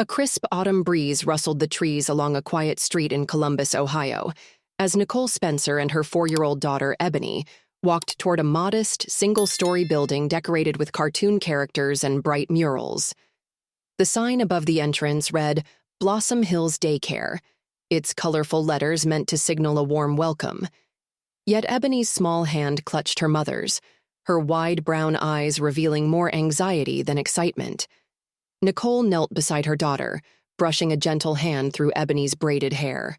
A crisp autumn breeze rustled the trees along a quiet street in Columbus, Ohio, as Nicole Spencer and her 4-year-old daughter, Ebony, walked toward a modest, single-story building decorated with cartoon characters and bright murals. The sign above the entrance read, Blossom Hills Daycare, its colorful letters meant to signal a warm welcome. Yet Ebony's small hand clutched her mother's, her wide brown eyes revealing more anxiety than excitement. Nicole knelt beside her daughter, brushing a gentle hand through Ebony's braided hair.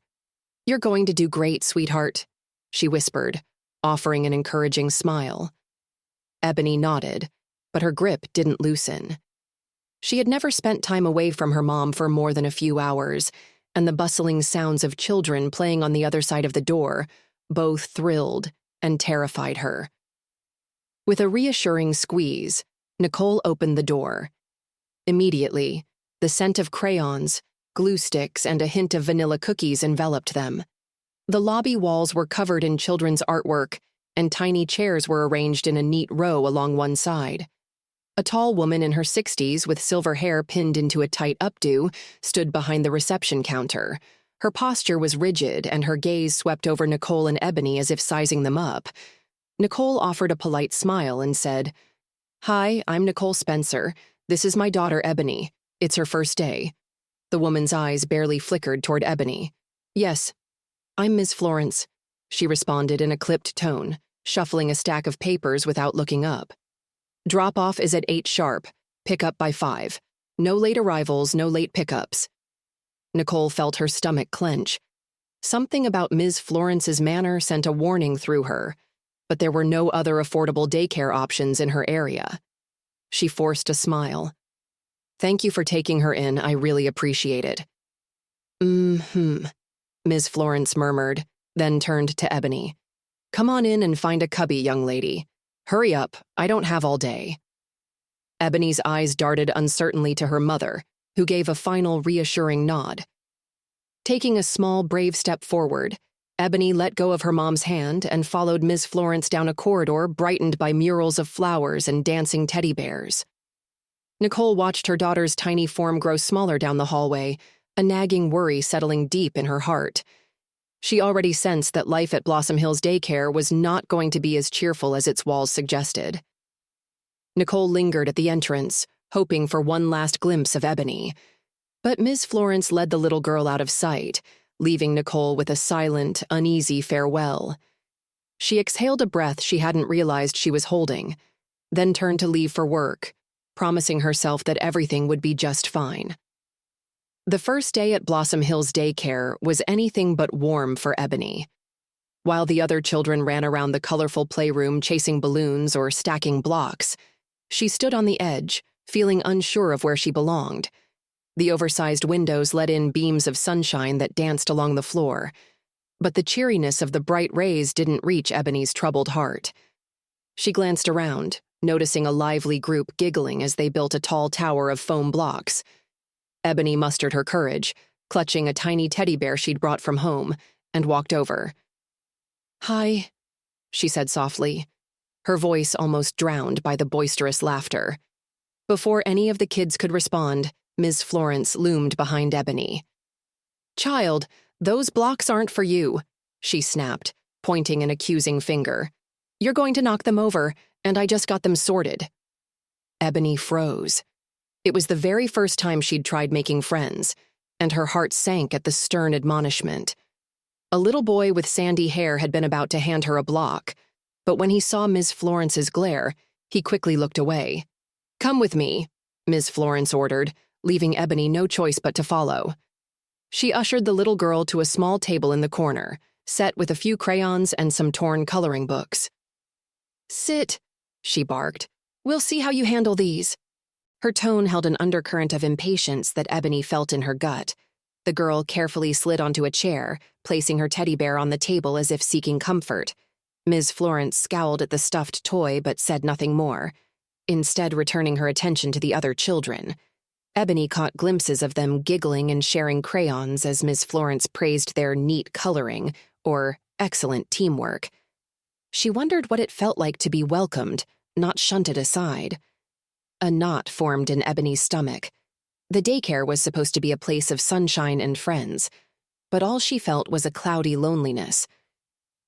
"You're going to do great, sweetheart," she whispered, offering an encouraging smile. Ebony nodded, but her grip didn't loosen. She had never spent time away from her mom for more than a few hours, and the bustling sounds of children playing on the other side of the door both thrilled and terrified her. With a reassuring squeeze, Nicole opened the door. Immediately, the scent of crayons, glue sticks, and a hint of vanilla cookies enveloped them. The lobby walls were covered in children's artwork, and tiny chairs were arranged in a neat row along one side. A tall woman in her 60s with silver hair pinned into a tight updo stood behind the reception counter. Her posture was rigid, and her gaze swept over Nicole and Ebony as if sizing them up. Nicole offered a polite smile and said, "Hi, I'm Nicole Spencer. This is my daughter, Ebony. It's her first day." The woman's eyes barely flickered toward Ebony. "Yes, I'm Ms. Florence," she responded in a clipped tone, shuffling a stack of papers without looking up. "Drop-off is at 8 sharp. Pick up by 5. No late arrivals, no late pickups." Nicole felt her stomach clench. Something about Ms. Florence's manner sent a warning through her, but there were no other affordable daycare options in her area. She forced a smile. "Thank you for taking her in. I really appreciate it." Ms. Florence murmured, then turned to Ebony. "Come on in and find a cubby, young lady. Hurry up, I don't have all day." Ebony's eyes darted uncertainly to her mother, who gave a final reassuring nod. Taking a small, brave step forward, Ebony let go of her mom's hand and followed Ms. Florence down a corridor brightened by murals of flowers and dancing teddy bears. Nicole watched her daughter's tiny form grow smaller down the hallway, a nagging worry settling deep in her heart. She already sensed that life at Blossom Hills Daycare was not going to be as cheerful as its walls suggested. Nicole lingered at the entrance, hoping for one last glimpse of Ebony. But Ms. Florence led the little girl out of sight, leaving Nicole with a silent, uneasy farewell. She exhaled a breath she hadn't realized she was holding, then turned to leave for work, promising herself that everything would be just fine. The first day at Blossom Hills Daycare was anything but warm for Ebony. While the other children ran around the colorful playroom chasing balloons or stacking blocks, she stood on the edge, feeling unsure of where she belonged. The oversized windows let in beams of sunshine that danced along the floor, but the cheeriness of the bright rays didn't reach Ebony's troubled heart. She glanced around, noticing a lively group giggling as they built a tall tower of foam blocks. Ebony mustered her courage, clutching a tiny teddy bear she'd brought from home, and walked over. "Hi," she said softly, her voice almost drowned by the boisterous laughter. Before any of the kids could respond, Ms. Florence loomed behind Ebony. "Child, those blocks aren't for you," she snapped, pointing an accusing finger. "You're going to knock them over, and I just got them sorted." Ebony froze. It was the very first time she'd tried making friends, and her heart sank at the stern admonishment. A little boy with sandy hair had been about to hand her a block, but when he saw Ms. Florence's glare, he quickly looked away. "Come with me," Ms. Florence ordered, leaving Ebony no choice but to follow. She ushered the little girl to a small table in the corner, set with a few crayons and some torn coloring books. "Sit," she barked. "We'll see how you handle these." Her tone held an undercurrent of impatience that Ebony felt in her gut. The girl carefully slid onto a chair, placing her teddy bear on the table as if seeking comfort. Ms. Florence scowled at the stuffed toy but said nothing more, instead returning her attention to the other children. Ebony caught glimpses of them giggling and sharing crayons as Ms. Florence praised their neat coloring, or excellent teamwork. She wondered what it felt like to be welcomed, not shunted aside. A knot formed in Ebony's stomach. The daycare was supposed to be a place of sunshine and friends, but all she felt was a cloudy loneliness.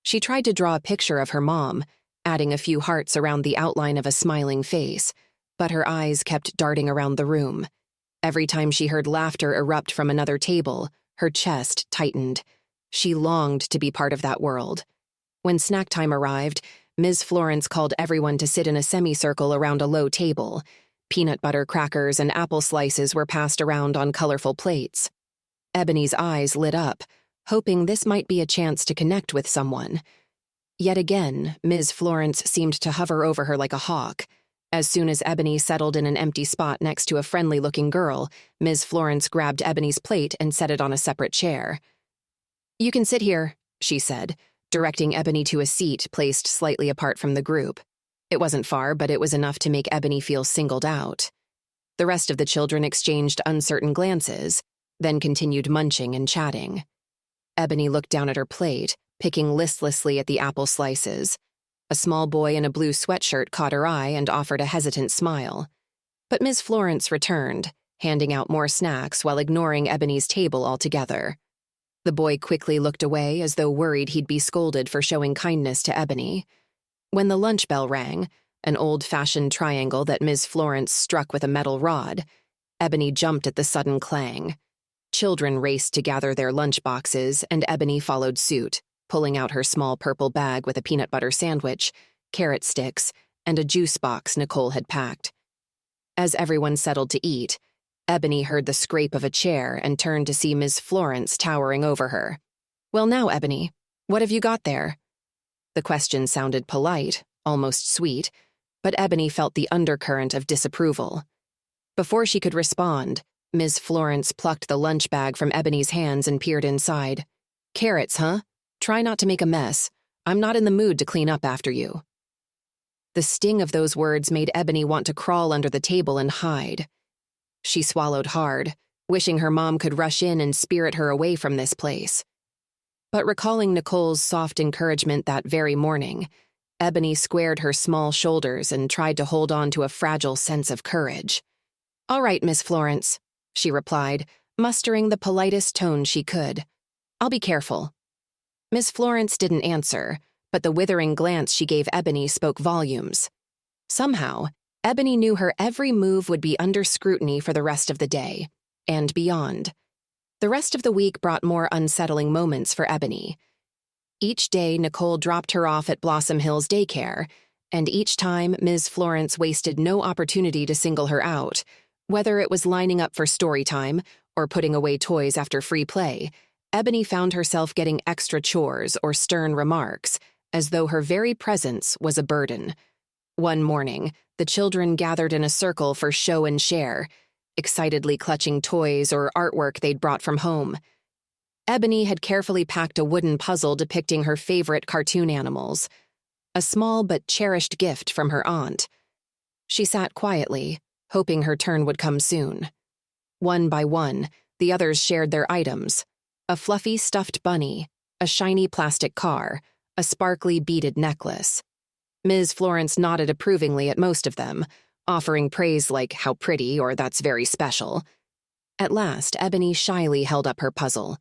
She tried to draw a picture of her mom, adding a few hearts around the outline of a smiling face, but her eyes kept darting around the room. Every time she heard laughter erupt from another table, her chest tightened. She longed to be part of that world. When snack time arrived, Ms. Florence called everyone to sit in a semicircle around a low table. Peanut butter crackers and apple slices were passed around on colorful plates. Ebony's eyes lit up, hoping this might be a chance to connect with someone. Yet again, Ms. Florence seemed to hover over her like a hawk. As soon as Ebony settled in an empty spot next to a friendly-looking girl, Ms. Florence grabbed Ebony's plate and set it on a separate chair. "You can sit here," she said, directing Ebony to a seat placed slightly apart from the group. It wasn't far, but it was enough to make Ebony feel singled out. The rest of the children exchanged uncertain glances, then continued munching and chatting. Ebony looked down at her plate, picking listlessly at the apple slices. A small boy in a blue sweatshirt caught her eye and offered a hesitant smile. But Ms. Florence returned, handing out more snacks while ignoring Ebony's table altogether. The boy quickly looked away as though worried he'd be scolded for showing kindness to Ebony. When the lunch bell rang, an old-fashioned triangle that Ms. Florence struck with a metal rod, Ebony jumped at the sudden clang. Children raced to gather their lunch boxes, and Ebony followed suit, pulling out her small purple bag with a peanut butter sandwich, carrot sticks, and a juice box Nicole had packed. As everyone settled to eat, Ebony heard the scrape of a chair and turned to see Ms. Florence towering over her. "Well now, Ebony, what have you got there?" The question sounded polite, almost sweet, but Ebony felt the undercurrent of disapproval. Before she could respond, Ms. Florence plucked the lunch bag from Ebony's hands and peered inside. "Carrots, huh? Try not to make a mess. I'm not in the mood to clean up after you." The sting of those words made Ebony want to crawl under the table and hide. She swallowed hard, wishing her mom could rush in and spirit her away from this place. But recalling Nicole's soft encouragement that very morning, Ebony squared her small shoulders and tried to hold on to a fragile sense of courage. "All right, Miss Florence," she replied, mustering the politest tone she could. "I'll be careful." Miss Florence didn't answer, but the withering glance she gave Ebony spoke volumes. Somehow, Ebony knew her every move would be under scrutiny for the rest of the day, and beyond. The rest of the week brought more unsettling moments for Ebony. Each day, Nicole dropped her off at Blossom Hills Daycare, and each time Ms. Florence wasted no opportunity to single her out, whether it was lining up for story time or putting away toys after free play. Ebony found herself getting extra chores or stern remarks, as though her very presence was a burden. One morning, the children gathered in a circle for show and share, excitedly clutching toys or artwork they'd brought from home. Ebony had carefully packed a wooden puzzle depicting her favorite cartoon animals, a small but cherished gift from her aunt. She sat quietly, hoping her turn would come soon. One by one, the others shared their items: a fluffy stuffed bunny, a shiny plastic car, a sparkly beaded necklace. Ms. Florence nodded approvingly at most of them, offering praise like "how pretty" or "that's very special." At last, Ebony shyly held up her puzzle.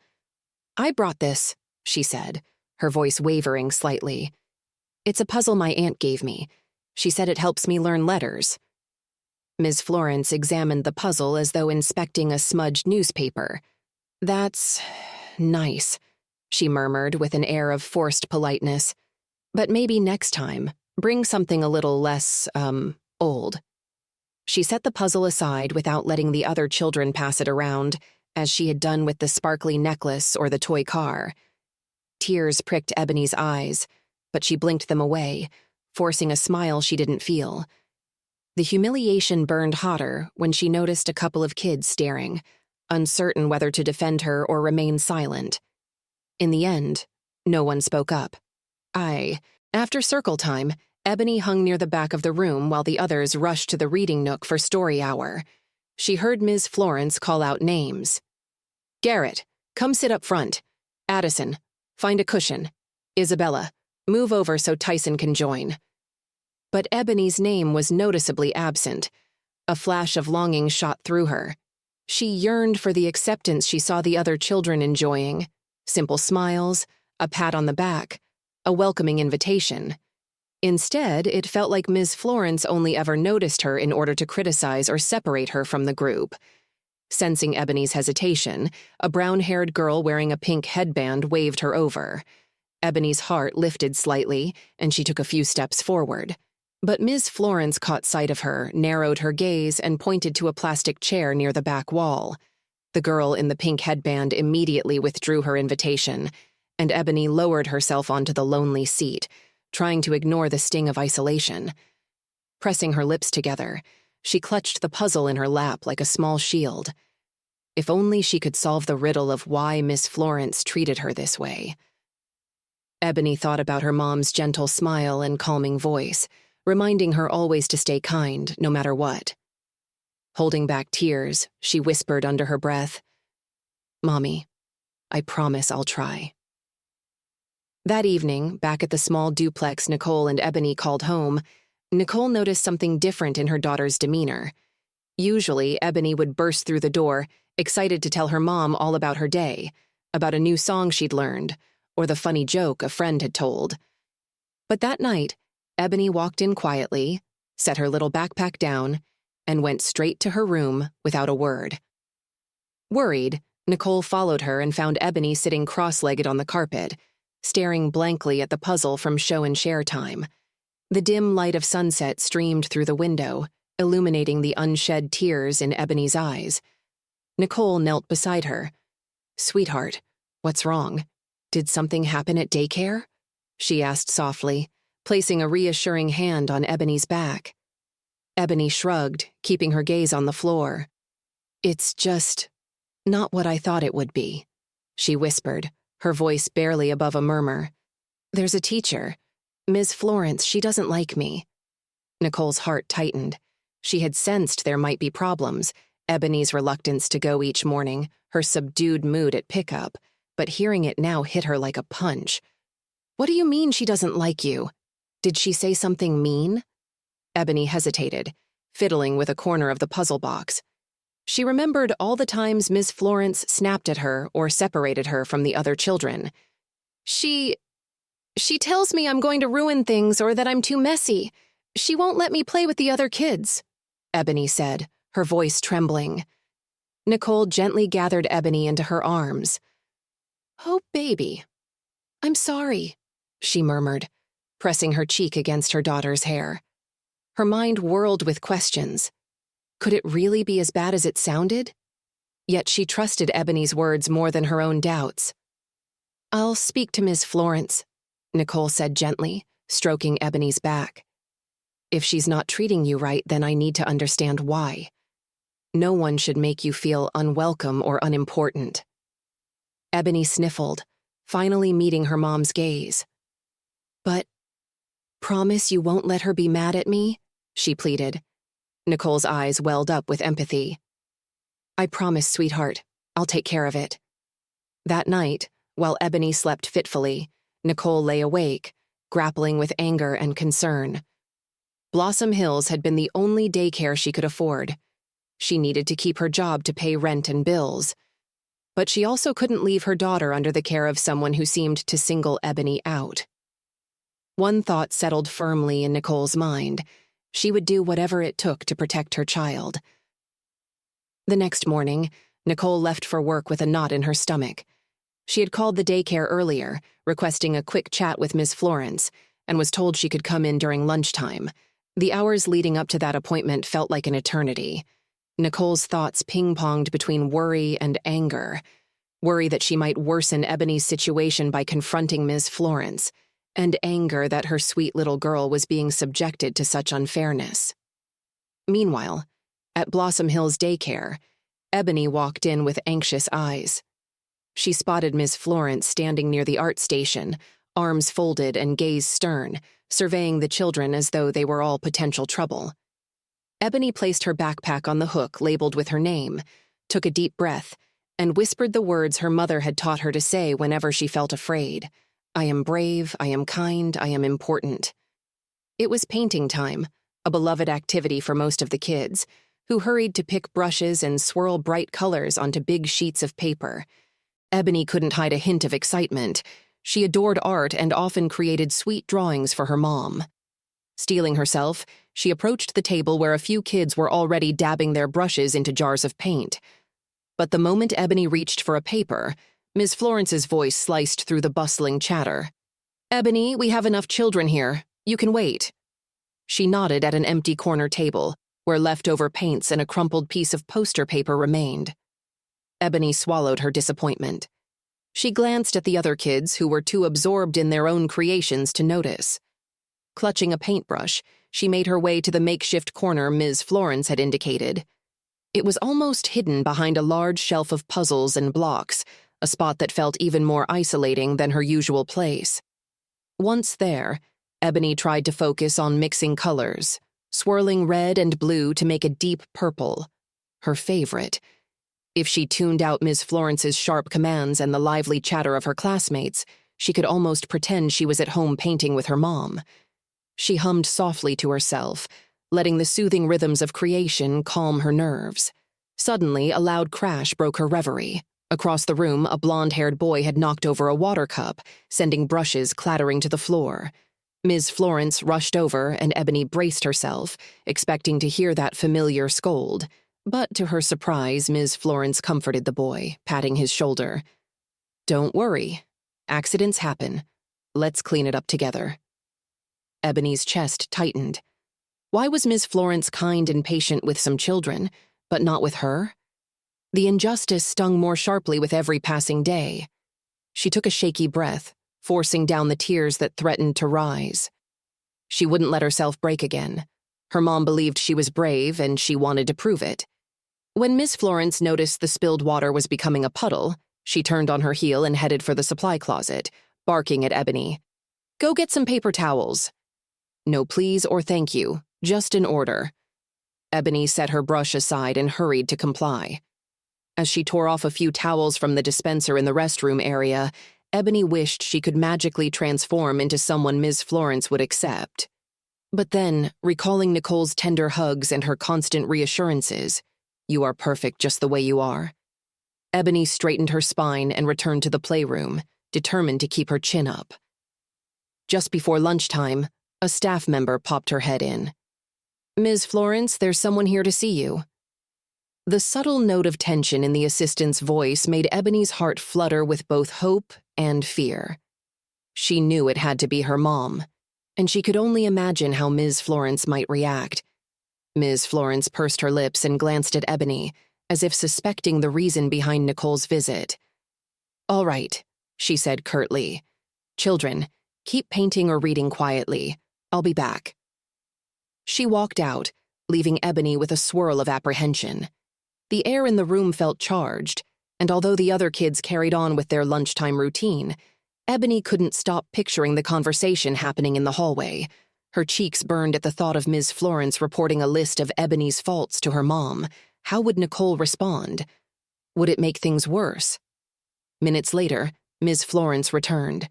"I brought this," she said, her voice wavering slightly. "It's a puzzle my aunt gave me. She said it helps me learn letters." Ms. Florence examined the puzzle as though inspecting a smudged newspaper. "That's nice," she murmured with an air of forced politeness. "But maybe next time, bring something a little less, old." She set the puzzle aside without letting the other children pass it around, as she had done with the sparkly necklace or the toy car. Tears pricked Ebony's eyes, but she blinked them away, forcing a smile she didn't feel. The humiliation burned hotter when she noticed a couple of kids staring, uncertain whether to defend her or remain silent. In the end, no one spoke up. After circle time, Ebony hung near the back of the room while the others rushed to the reading nook for story hour. She heard Ms. Florence call out names. "Garrett, come sit up front. Addison, find a cushion. Isabella, move over so Tyson can join." But Ebony's name was noticeably absent. A flash of longing shot through her. She yearned for the acceptance she saw the other children enjoying: simple smiles, a pat on the back, a welcoming invitation. Instead, it felt like Ms. Florence only ever noticed her in order to criticize or separate her from the group. Sensing Ebony's hesitation, a brown-haired girl wearing a pink headband waved her over. Ebony's heart lifted slightly, and she took a few steps forward. But Ms. Florence caught sight of her, narrowed her gaze, and pointed to a plastic chair near the back wall. The girl in the pink headband immediately withdrew her invitation, and Ebony lowered herself onto the lonely seat, trying to ignore the sting of isolation. Pressing her lips together, she clutched the puzzle in her lap like a small shield. If only she could solve the riddle of why Miss Florence treated her this way. Ebony thought about her mom's gentle smile and calming voice, reminding her always to stay kind, no matter what. Holding back tears, she whispered under her breath, "Mommy, I promise I'll try." That evening, back at the small duplex Nicole and Ebony called home, Nicole noticed something different in her daughter's demeanor. Usually, Ebony would burst through the door, excited to tell her mom all about her day, about a new song she'd learned, or the funny joke a friend had told. But that night, Ebony walked in quietly, set her little backpack down, and went straight to her room without a word. Worried, Nicole followed her and found Ebony sitting cross-legged on the carpet, staring blankly at the puzzle from show and share time. The dim light of sunset streamed through the window, illuminating the unshed tears in Ebony's eyes. Nicole knelt beside her. "Sweetheart, what's wrong? Did something happen at daycare?" she asked softly, placing a reassuring hand on Ebony's back. Ebony shrugged, keeping her gaze on the floor. "It's just not what I thought it would be," she whispered, her voice barely above a murmur. "There's a teacher. Ms. Florence, she doesn't like me." Nicole's heart tightened. She had sensed there might be problems, Ebony's reluctance to go each morning, her subdued mood at pickup, but hearing it now hit her like a punch. "What do you mean she doesn't like you? Did she say something mean?" Ebony hesitated, fiddling with a corner of the puzzle box. She remembered all the times Ms. Florence snapped at her or separated her from the other children. She tells me I'm going to ruin things or that I'm too messy. She won't let me play with the other kids," Ebony said, her voice trembling. Nicole gently gathered Ebony into her arms. "Oh, baby. I'm sorry," she murmured, pressing her cheek against her daughter's hair. Her mind whirled with questions. Could it really be as bad as it sounded? Yet she trusted Ebony's words more than her own doubts. "I'll speak to Ms. Florence," Nicole said gently, stroking Ebony's back. "If she's not treating you right, then I need to understand why. No one should make you feel unwelcome or unimportant." Ebony sniffled, finally meeting her mom's gaze. "But promise you won't let her be mad at me?" she pleaded. Nicole's eyes welled up with empathy. "I promise, sweetheart. I'll take care of it." That night, while Ebony slept fitfully, Nicole lay awake, grappling with anger and concern. Blossom Hills had been the only daycare she could afford. She needed to keep her job to pay rent and bills. But she also couldn't leave her daughter under the care of someone who seemed to single Ebony out. One thought settled firmly in Nicole's mind. She would do whatever it took to protect her child. The next morning, Nicole left for work with a knot in her stomach. She had called the daycare earlier, requesting a quick chat with Ms. Florence, and was told she could come in during lunchtime. The hours leading up to that appointment felt like an eternity. Nicole's thoughts ping-ponged between worry and anger. Worry that she might worsen Ebony's situation by confronting Ms. Florence, and anger that her sweet little girl was being subjected to such unfairness. Meanwhile, at Blossom Hills Daycare, Ebony walked in with anxious eyes. She spotted Ms. Florence standing near the art station, arms folded and gaze stern, surveying the children as though they were all potential trouble. Ebony placed her backpack on the hook labeled with her name, took a deep breath, and whispered the words her mother had taught her to say whenever she felt afraid. "I am brave, I am kind, I am important." It was painting time, a beloved activity for most of the kids, who hurried to pick brushes and swirl bright colors onto big sheets of paper. Ebony couldn't hide a hint of excitement. She adored art and often created sweet drawings for her mom. Steeling herself, she approached the table where a few kids were already dabbing their brushes into jars of paint. But the moment Ebony reached for a paper, Ms. Florence's voice sliced through the bustling chatter. "Ebony, we have enough children here. You can wait." She nodded at an empty corner table, where leftover paints and a crumpled piece of poster paper remained. Ebony swallowed her disappointment. She glanced at the other kids who were too absorbed in their own creations to notice. Clutching a paintbrush, she made her way to the makeshift corner Ms. Florence had indicated. It was almost hidden behind a large shelf of puzzles and blocks, a spot that felt even more isolating than her usual place. Once there, Ebony tried to focus on mixing colors, swirling red and blue to make a deep purple, her favorite. If she tuned out Ms. Florence's sharp commands and the lively chatter of her classmates, she could almost pretend she was at home painting with her mom. She hummed softly to herself, letting the soothing rhythms of creation calm her nerves. Suddenly, a loud crash broke her reverie. Across the room, a blonde-haired boy had knocked over a water cup, sending brushes clattering to the floor. Ms. Florence rushed over, and Ebony braced herself, expecting to hear that familiar scold. But to her surprise, Ms. Florence comforted the boy, patting his shoulder. "Don't worry. Accidents happen. Let's clean it up together." Ebony's chest tightened. Why was Ms. Florence kind and patient with some children, but not with her? The injustice stung more sharply with every passing day. She took a shaky breath, forcing down the tears that threatened to rise. She wouldn't let herself break again. Her mom believed she was brave, and she wanted to prove it. When Miss Florence noticed the spilled water was becoming a puddle, she turned on her heel and headed for the supply closet, barking at Ebony. "Go get some paper towels." No please or thank you, just an order. Ebony set her brush aside and hurried to comply. As she tore off a few towels from the dispenser in the restroom area, Ebony wished she could magically transform into someone Ms. Florence would accept. But then, recalling Nicole's tender hugs and her constant reassurances, "You are perfect just the way you are," Ebony straightened her spine and returned to the playroom, determined to keep her chin up. Just before lunchtime, a staff member popped her head in. "Ms. Florence, there's someone here to see you." The subtle note of tension in the assistant's voice made Ebony's heart flutter with both hope and fear. She knew it had to be her mom, and she could only imagine how Ms. Florence might react. Ms. Florence pursed her lips and glanced at Ebony, as if suspecting the reason behind Nicole's visit. "All right," she said curtly. "Children, keep painting or reading quietly. I'll be back." She walked out, leaving Ebony with a swirl of apprehension. The air in the room felt charged, and although the other kids carried on with their lunchtime routine, Ebony couldn't stop picturing the conversation happening in the hallway. Her cheeks burned at the thought of Ms. Florence reporting a list of Ebony's faults to her mom. How would Nicole respond? Would it make things worse? Minutes later, Ms. Florence returned.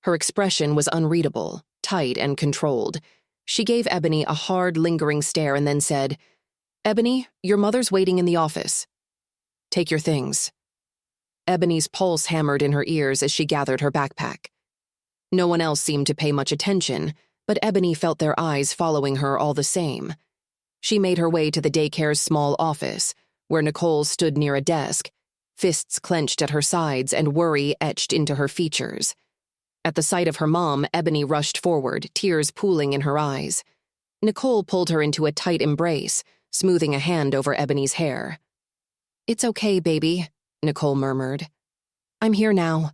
Her expression was unreadable, tight and controlled. She gave Ebony a hard, lingering stare and then said, "Ebony, your mother's waiting in the office. Take your things." Ebony's pulse hammered in her ears as she gathered her backpack. No one else seemed to pay much attention, but Ebony felt their eyes following her all the same. She made her way to the daycare's small office, where Nicole stood near a desk, fists clenched at her sides and worry etched into her features. At the sight of her mom, Ebony rushed forward, tears pooling in her eyes. Nicole pulled her into a tight embrace, smoothing a hand over Ebony's hair. "It's okay, baby," Nicole murmured. "I'm here now."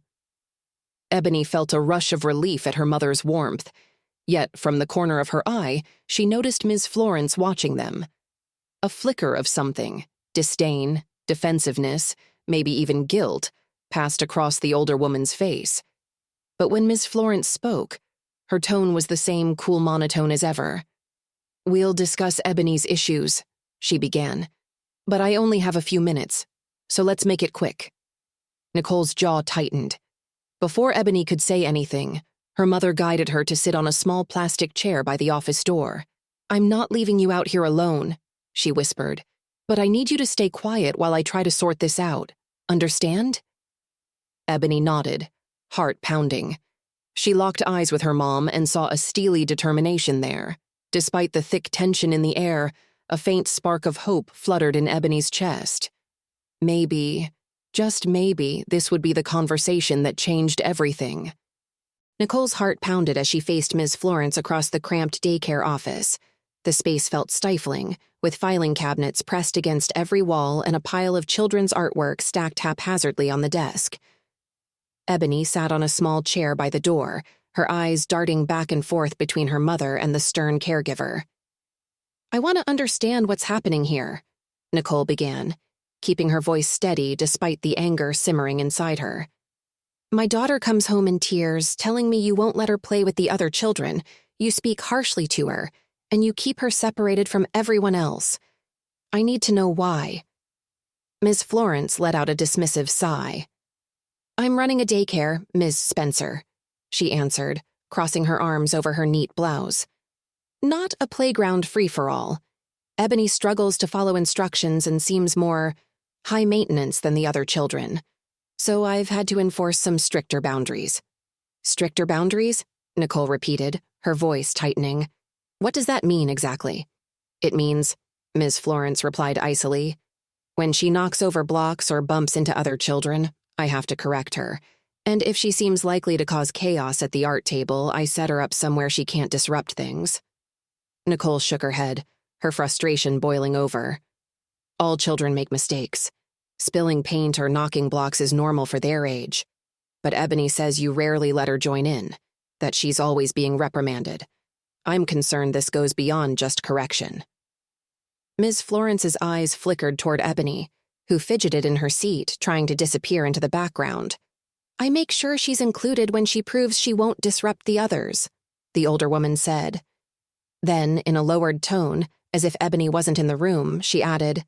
Ebony felt a rush of relief at her mother's warmth, yet from the corner of her eye, she noticed Ms. Florence watching them. A flicker of something, disdain, defensiveness, maybe even guilt, passed across the older woman's face. But when Ms. Florence spoke, her tone was the same cool monotone as ever. "We'll discuss Ebony's issues," she began. "But I only have a few minutes, so let's make it quick." Nicole's jaw tightened. Before Ebony could say anything, her mother guided her to sit on a small plastic chair by the office door. "I'm not leaving you out here alone," she whispered. But I need you to stay quiet while I try to sort this out. Understand? Ebony nodded, heart pounding. She locked eyes with her mom and saw a steely determination there. Despite the thick tension in the air, a faint spark of hope fluttered in Ebony's chest. Maybe, just maybe, this would be the conversation that changed everything. Nicole's heart pounded as she faced Ms. Florence across the cramped daycare office. The space felt stifling, with filing cabinets pressed against every wall and a pile of children's artwork stacked haphazardly on the desk. Ebony sat on a small chair by the door, her eyes darting back and forth between her mother and the stern caregiver. "I want to understand what's happening here," Nicole began, keeping her voice steady despite the anger simmering inside her. "My daughter comes home in tears, telling me you won't let her play with the other children, you speak harshly to her, and you keep her separated from everyone else. I need to know why." Ms. Florence let out a dismissive sigh. "I'm running a daycare, Ms. Spencer," she answered, crossing her arms over her neat blouse. "Not a playground free-for-all. Ebony struggles to follow instructions and seems more high maintenance than the other children. So I've had to enforce some stricter boundaries." "Stricter boundaries?" Nicole repeated, her voice tightening. "What does that mean exactly?" "It means," Ms. Florence replied icily, "when she knocks over blocks or bumps into other children, I have to correct her. And if she seems likely to cause chaos at the art table, I set her up somewhere she can't disrupt things." Nicole shook her head, her frustration boiling over. "All children make mistakes. Spilling paint or knocking blocks is normal for their age. But Ebony says you rarely let her join in, that she's always being reprimanded. I'm concerned this goes beyond just correction." Ms. Florence's eyes flickered toward Ebony, who fidgeted in her seat, trying to disappear into the background. "I make sure she's included when she proves she won't disrupt the others," the older woman said. Then, in a lowered tone, as if Ebony wasn't in the room, she added,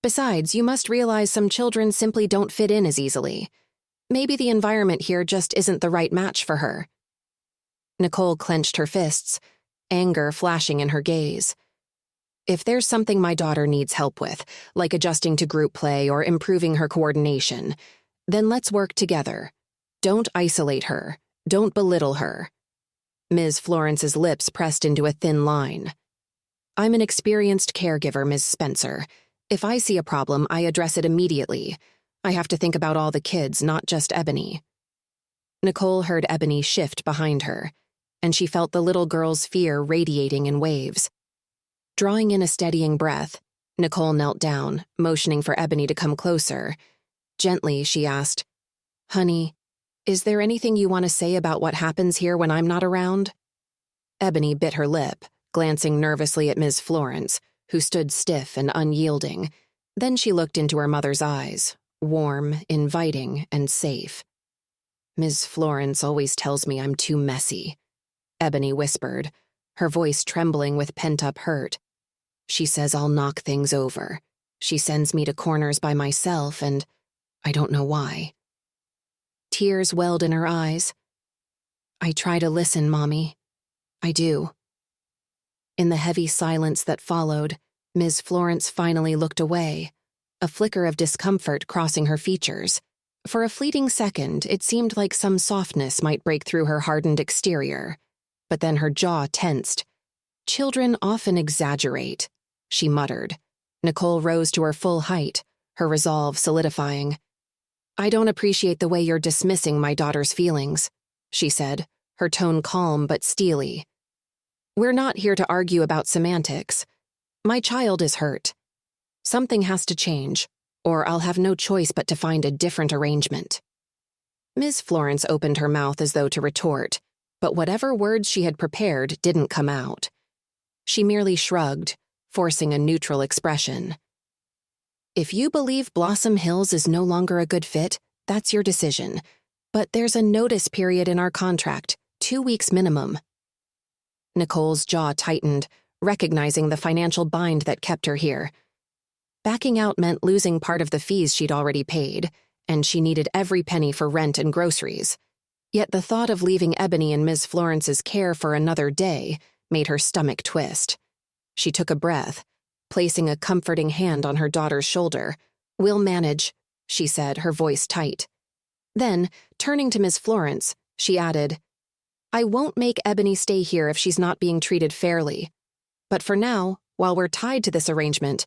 "Besides, you must realize some children simply don't fit in as easily. Maybe the environment here just isn't the right match for her." Nicole clenched her fists, anger flashing in her gaze. "If there's something my daughter needs help with, like adjusting to group play or improving her coordination, then let's work together. Don't isolate her. Don't belittle her." Ms. Florence's lips pressed into a thin line. "I'm an experienced caregiver, Ms. Spencer. If I see a problem, I address it immediately. I have to think about all the kids, not just Ebony." Nicole heard Ebony shift behind her, and she felt the little girl's fear radiating in waves. Drawing in a steadying breath, Nicole knelt down, motioning for Ebony to come closer. Gently, she asked, "Honey, is there anything you want to say about what happens here when I'm not around?" Ebony bit her lip, glancing nervously at Ms. Florence, who stood stiff and unyielding. Then she looked into her mother's eyes, warm, inviting, and safe. "Ms. Florence always tells me I'm too messy," Ebony whispered, her voice trembling with pent-up hurt. "She says I'll knock things over. She sends me to corners by myself, and I don't know why." Tears welled in her eyes. "I try to listen, Mommy. I do." In the heavy silence that followed, Ms. Florence finally looked away, a flicker of discomfort crossing her features. For a fleeting second, it seemed like some softness might break through her hardened exterior. But then her jaw tensed. "Children often exaggerate," she muttered. Nicole rose to her full height, her resolve solidifying. "I don't appreciate the way you're dismissing my daughter's feelings," she said, her tone calm but steely. "We're not here to argue about semantics. My child is hurt. Something has to change, or I'll have no choice but to find a different arrangement." Ms. Florence opened her mouth as though to retort, but whatever words she had prepared didn't come out. She merely shrugged, forcing a neutral expression. "If you believe Blossom Hills is no longer a good fit, that's your decision. But there's a notice period in our contract, 2 weeks minimum." Nicole's jaw tightened, recognizing the financial bind that kept her here. Backing out meant losing part of the fees she'd already paid, and she needed every penny for rent and groceries. Yet the thought of leaving Ebony in Ms. Florence's care for another day made her stomach twist. She took a breath, placing a comforting hand on her daughter's shoulder. "We'll manage," she said, her voice tight. Then, turning to Ms. Florence, she added, "I won't make Ebony stay here if she's not being treated fairly. But for now, while we're tied to this arrangement,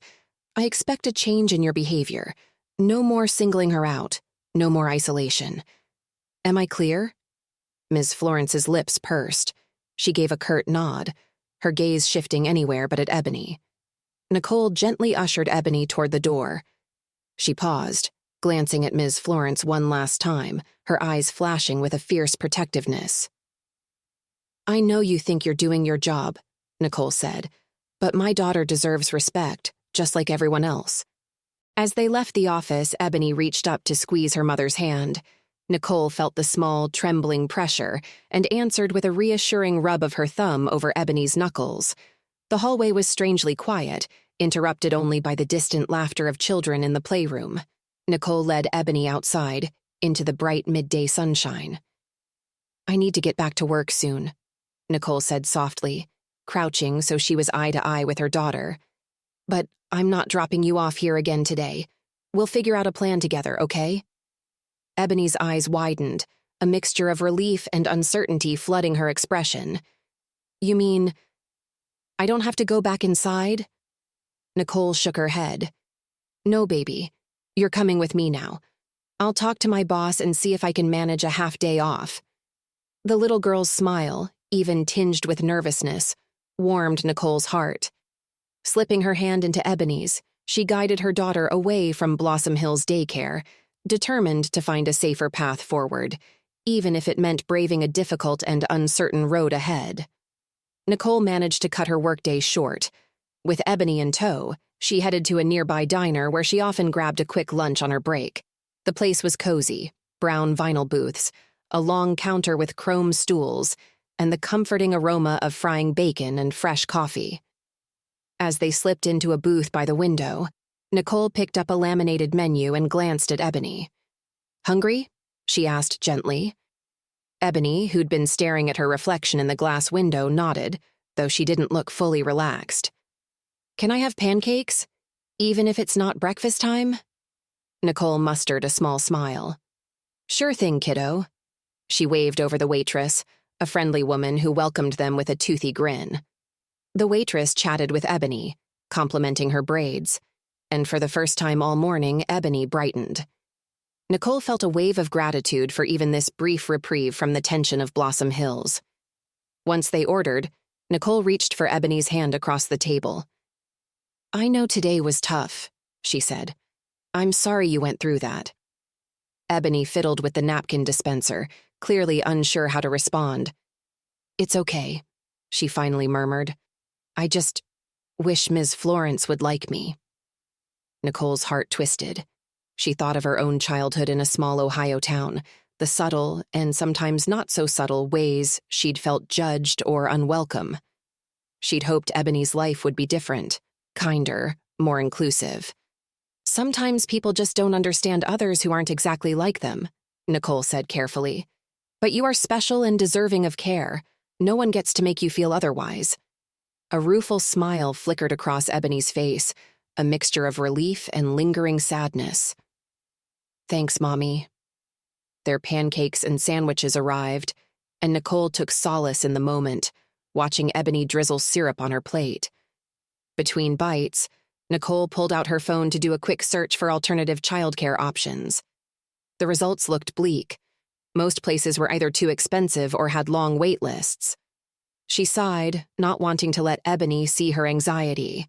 I expect a change in your behavior. No more singling her out. No more isolation. Am I clear?" Ms. Florence's lips pursed. She gave a curt nod, her gaze shifting anywhere but at Ebony. Nicole gently ushered Ebony toward the door. She paused, glancing at Ms. Florence one last time, her eyes flashing with a fierce protectiveness. "I know you think you're doing your job," Nicole said, "but my daughter deserves respect, just like everyone else." As they left the office, Ebony reached up to squeeze her mother's hand. Nicole felt the small, trembling pressure and answered with a reassuring rub of her thumb over Ebony's knuckles. The hallway was strangely quiet, interrupted only by the distant laughter of children in the playroom. Nicole led Ebony outside, into the bright midday sunshine. "I need to get back to work soon," Nicole said softly, crouching so she was eye to eye with her daughter. "But I'm not dropping you off here again today. We'll figure out a plan together, okay?" Ebony's eyes widened, a mixture of relief and uncertainty flooding her expression. "You mean, I don't have to go back inside?" Nicole shook her head. "No, baby. You're coming with me now. I'll talk to my boss and see if I can manage a half-day off." The little girl's smile, even tinged with nervousness, warmed Nicole's heart. Slipping her hand into Ebony's, she guided her daughter away from Blossom Hill's daycare, determined to find a safer path forward, even if it meant braving a difficult and uncertain road ahead. Nicole managed to cut her workday short. With Ebony in tow, she headed to a nearby diner where she often grabbed a quick lunch on her break. The place was cozy, brown vinyl booths, a long counter with chrome stools, and the comforting aroma of frying bacon and fresh coffee. As they slipped into a booth by the window, Nicole picked up a laminated menu and glanced at Ebony. "Hungry?" she asked gently. Ebony, who'd been staring at her reflection in the glass window, nodded, though she didn't look fully relaxed. "Can I have pancakes? Even if it's not breakfast time?" Nicole mustered a small smile. "Sure thing, kiddo." She waved over the waitress, a friendly woman who welcomed them with a toothy grin. The waitress chatted with Ebony, complimenting her braids, and for the first time all morning, Ebony brightened. Nicole felt a wave of gratitude for even this brief reprieve from the tension of Blossom Hills. Once they ordered, Nicole reached for Ebony's hand across the table. "I know today was tough," she said. "I'm sorry you went through that." Ebony fiddled with the napkin dispenser, clearly unsure how to respond. "It's okay," she finally murmured. "I just wish Ms. Florence would like me." Nicole's heart twisted. She thought of her own childhood in a small Ohio town, the subtle, and sometimes not so subtle, ways she'd felt judged or unwelcome. She'd hoped Ebony's life would be different, kinder, more inclusive. "Sometimes people just don't understand others who aren't exactly like them," Nicole said carefully. "But you are special and deserving of care. No one gets to make you feel otherwise." A rueful smile flickered across Ebony's face, a mixture of relief and lingering sadness. "Thanks, Mommy." Their pancakes and sandwiches arrived, and Nicole took solace in the moment, watching Ebony drizzle syrup on her plate. Between bites, Nicole pulled out her phone to do a quick search for alternative childcare options. The results looked bleak. Most places were either too expensive or had long wait lists. She sighed, not wanting to let Ebony see her anxiety.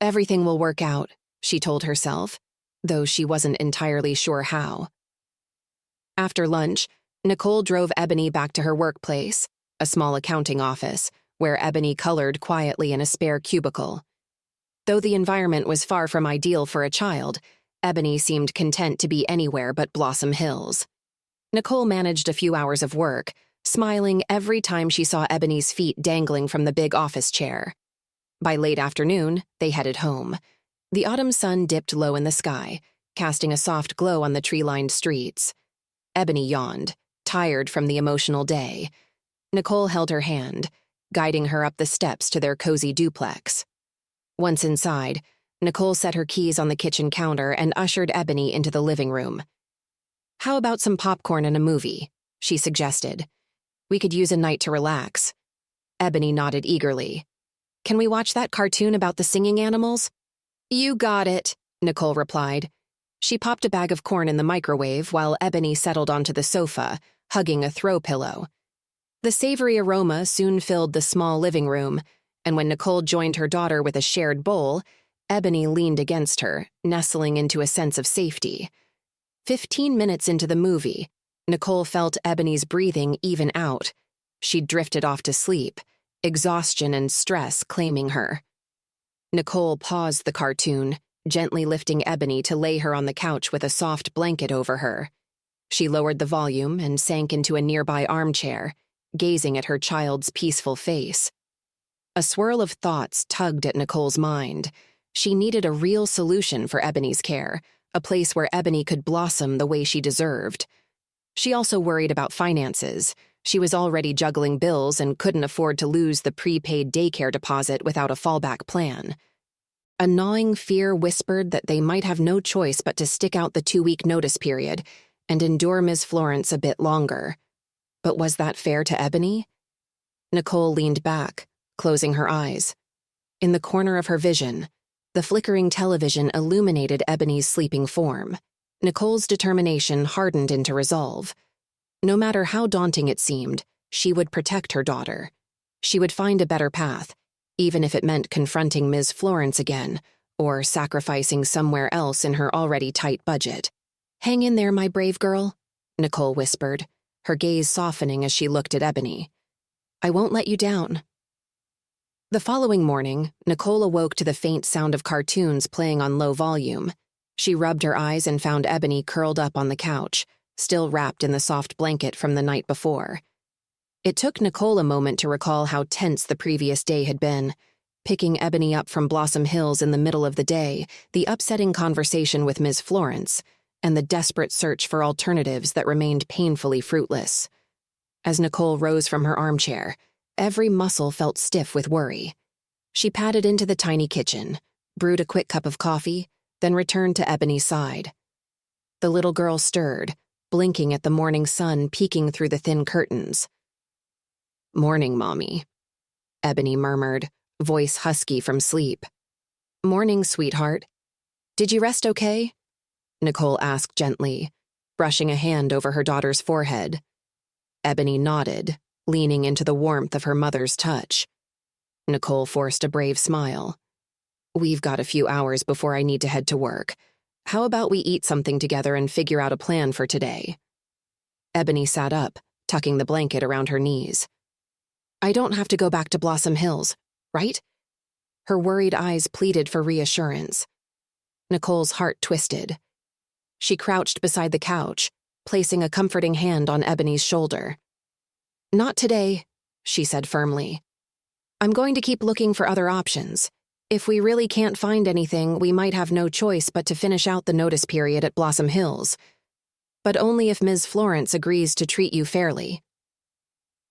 Everything will work out, she told herself, though she wasn't entirely sure how. After lunch, Nicole drove Ebony back to her workplace, a small accounting office, where Ebony colored quietly in a spare cubicle. Though the environment was far from ideal for a child, Ebony seemed content to be anywhere but Blossom Hills. Nicole managed a few hours of work, smiling every time she saw Ebony's feet dangling from the big office chair. By late afternoon, they headed home. The autumn sun dipped low in the sky, casting a soft glow on the tree-lined streets. Ebony yawned, tired from the emotional day. Nicole held her hand, guiding her up the steps to their cozy duplex. Once inside, Nicole set her keys on the kitchen counter and ushered Ebony into the living room. "How about some popcorn and a movie?" she suggested. "We could use a night to relax." Ebony nodded eagerly. "Can we watch that cartoon about the singing animals?" "You got it," Nicole replied. She popped a bag of corn in the microwave while Ebony settled onto the sofa, hugging a throw pillow. The savory aroma soon filled the small living room, and when Nicole joined her daughter with a shared bowl, Ebony leaned against her, nestling into a sense of safety. 15 minutes into the movie, Nicole felt Ebony's breathing even out. She'd drifted off to sleep, exhaustion and stress claiming her. Nicole paused the cartoon, gently lifting Ebony to lay her on the couch with a soft blanket over her. She lowered the volume and sank into a nearby armchair, gazing at her child's peaceful face. A swirl of thoughts tugged at Nicole's mind. She needed a real solution for Ebony's care, a place where Ebony could blossom the way she deserved. She also worried about finances. She was already juggling bills and couldn't afford to lose the prepaid daycare deposit without a fallback plan. A gnawing fear whispered that they might have no choice but to stick out the 2-week notice period and endure Ms. Florence a bit longer. But was that fair to Ebony? Nicole leaned back, closing her eyes. In the corner of her vision, the flickering television illuminated Ebony's sleeping form. Nicole's determination hardened into resolve. No matter how daunting it seemed, she would protect her daughter. She would find a better path, even if it meant confronting Ms. Florence again, or sacrificing somewhere else in her already tight budget. "Hang in there, my brave girl," Nicole whispered, her gaze softening as she looked at Ebony. "I won't let you down." The following morning, Nicole awoke to the faint sound of cartoons playing on low volume. She rubbed her eyes and found Ebony curled up on the couch, still wrapped in the soft blanket from the night before. It took Nicole a moment to recall how tense the previous day had been. Picking Ebony up from Blossom Hills in the middle of the day, the upsetting conversation with Ms. Florence, and the desperate search for alternatives that remained painfully fruitless. As Nicole rose from her armchair, every muscle felt stiff with worry. She padded into the tiny kitchen, brewed a quick cup of coffee, then returned to Ebony's side. The little girl stirred, blinking at the morning sun peeking through the thin curtains. "Morning, Mommy," Ebony murmured, voice husky from sleep. "Morning, sweetheart. Did you rest okay?" Nicole asked gently, brushing a hand over her daughter's forehead. Ebony nodded, leaning into the warmth of her mother's touch. Nicole forced a brave smile. "We've got a few hours before I need to head to work. How about we eat something together and figure out a plan for today?" Ebony sat up, tucking the blanket around her knees. "I don't have to go back to Blossom Hills, right?" Her worried eyes pleaded for reassurance. Nicole's heart twisted. She crouched beside the couch, placing a comforting hand on Ebony's shoulder. "Not today," she said firmly. "I'm going to keep looking for other options. If we really can't find anything, we might have no choice but to finish out the notice period at Blossom Hills. But only if Ms. Florence agrees to treat you fairly."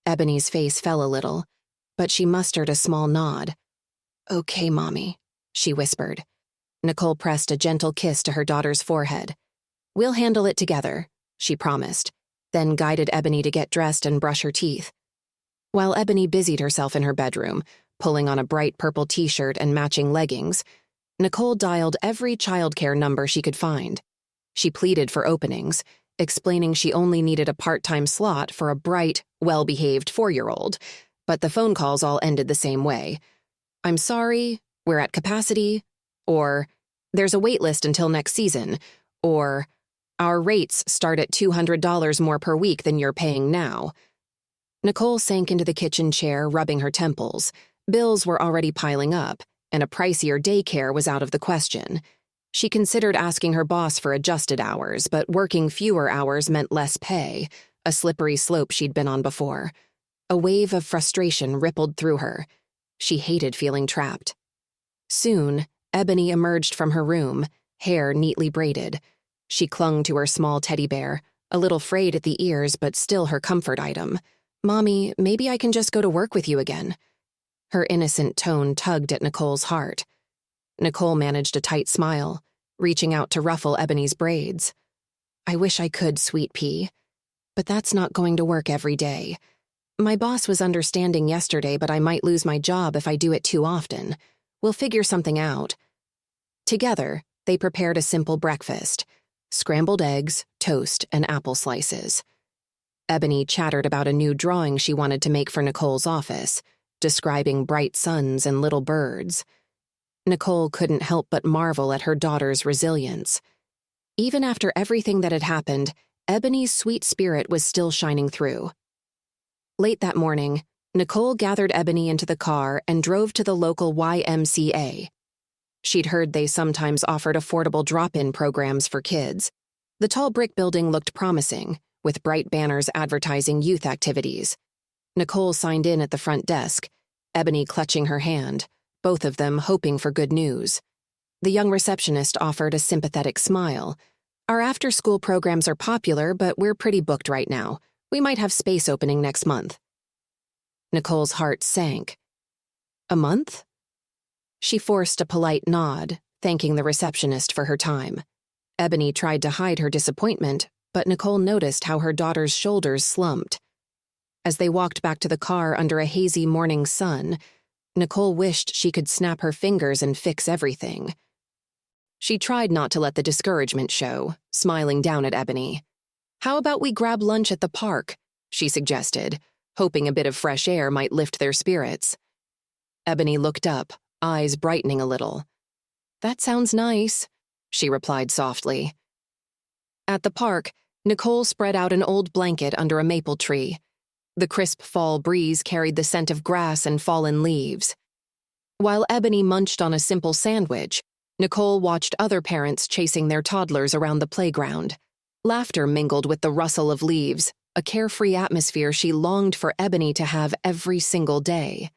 Ebony's face fell a little, but she mustered a small nod. "Okay, Mommy," she whispered. Nicole pressed a gentle kiss to her daughter's forehead. "We'll handle it together," she promised, then guided Ebony to get dressed and brush her teeth. While Ebony busied herself in her bedroom, pulling on a bright purple t-shirt and matching leggings, Nicole dialed every childcare number she could find. She pleaded for openings, explaining she only needed a part-time slot for a bright, well-behaved 4-year-old, but the phone calls all ended the same way. "I'm sorry, we're at capacity," or "there's a wait list until next season," or "our rates start at $200 more per week than you're paying now." Nicole sank into the kitchen chair, rubbing her temples. Bills were already piling up, and a pricier daycare was out of the question. She considered asking her boss for adjusted hours, but working fewer hours meant less pay, a slippery slope she'd been on before. A wave of frustration rippled through her. She hated feeling trapped. Soon, Ebony emerged from her room, hair neatly braided. She clung to her small teddy bear, a little frayed at the ears but still her comfort item. "Mommy, maybe I can just go to work with you again." Her innocent tone tugged at Nicole's heart. Nicole managed a tight smile, reaching out to ruffle Ebony's braids. I wish I could, sweet pea. But that's not going to work every day. My boss was understanding yesterday, but I might lose my job if I do it too often. We'll figure something out. Together, they prepared a simple breakfast: scrambled eggs, toast, and apple slices. Ebony chattered about a new drawing she wanted to make for Nicole's office, describing bright suns and little birds. Nicole couldn't help but marvel at her daughter's resilience. Even after everything that had happened, Ebony's sweet spirit was still shining through. Late that morning, Nicole gathered Ebony into the car and drove to the local YMCA. She'd heard they sometimes offered affordable drop-in programs for kids. The tall brick building looked promising, with bright banners advertising youth activities. Nicole signed in at the front desk, Ebony clutching her hand, both of them hoping for good news. The young receptionist offered a sympathetic smile. Our after-school programs are popular, but we're pretty booked right now. We might have space opening next month. Nicole's heart sank. A month? She forced a polite nod, thanking the receptionist for her time. Ebony tried to hide her disappointment, but Nicole noticed how her daughter's shoulders slumped. As they walked back to the car under a hazy morning sun, Nicole wished she could snap her fingers and fix everything. She tried not to let the discouragement show, smiling down at Ebony. How about we grab lunch at the park? She suggested, hoping a bit of fresh air might lift their spirits. Ebony looked up, eyes brightening a little. That sounds nice, she replied softly. At the park, Nicole spread out an old blanket under a maple tree. The crisp fall breeze carried the scent of grass and fallen leaves. While Ebony munched on a simple sandwich, Nicole watched other parents chasing their toddlers around the playground. Laughter mingled with the rustle of leaves, a carefree atmosphere she longed for Ebony to have every single day.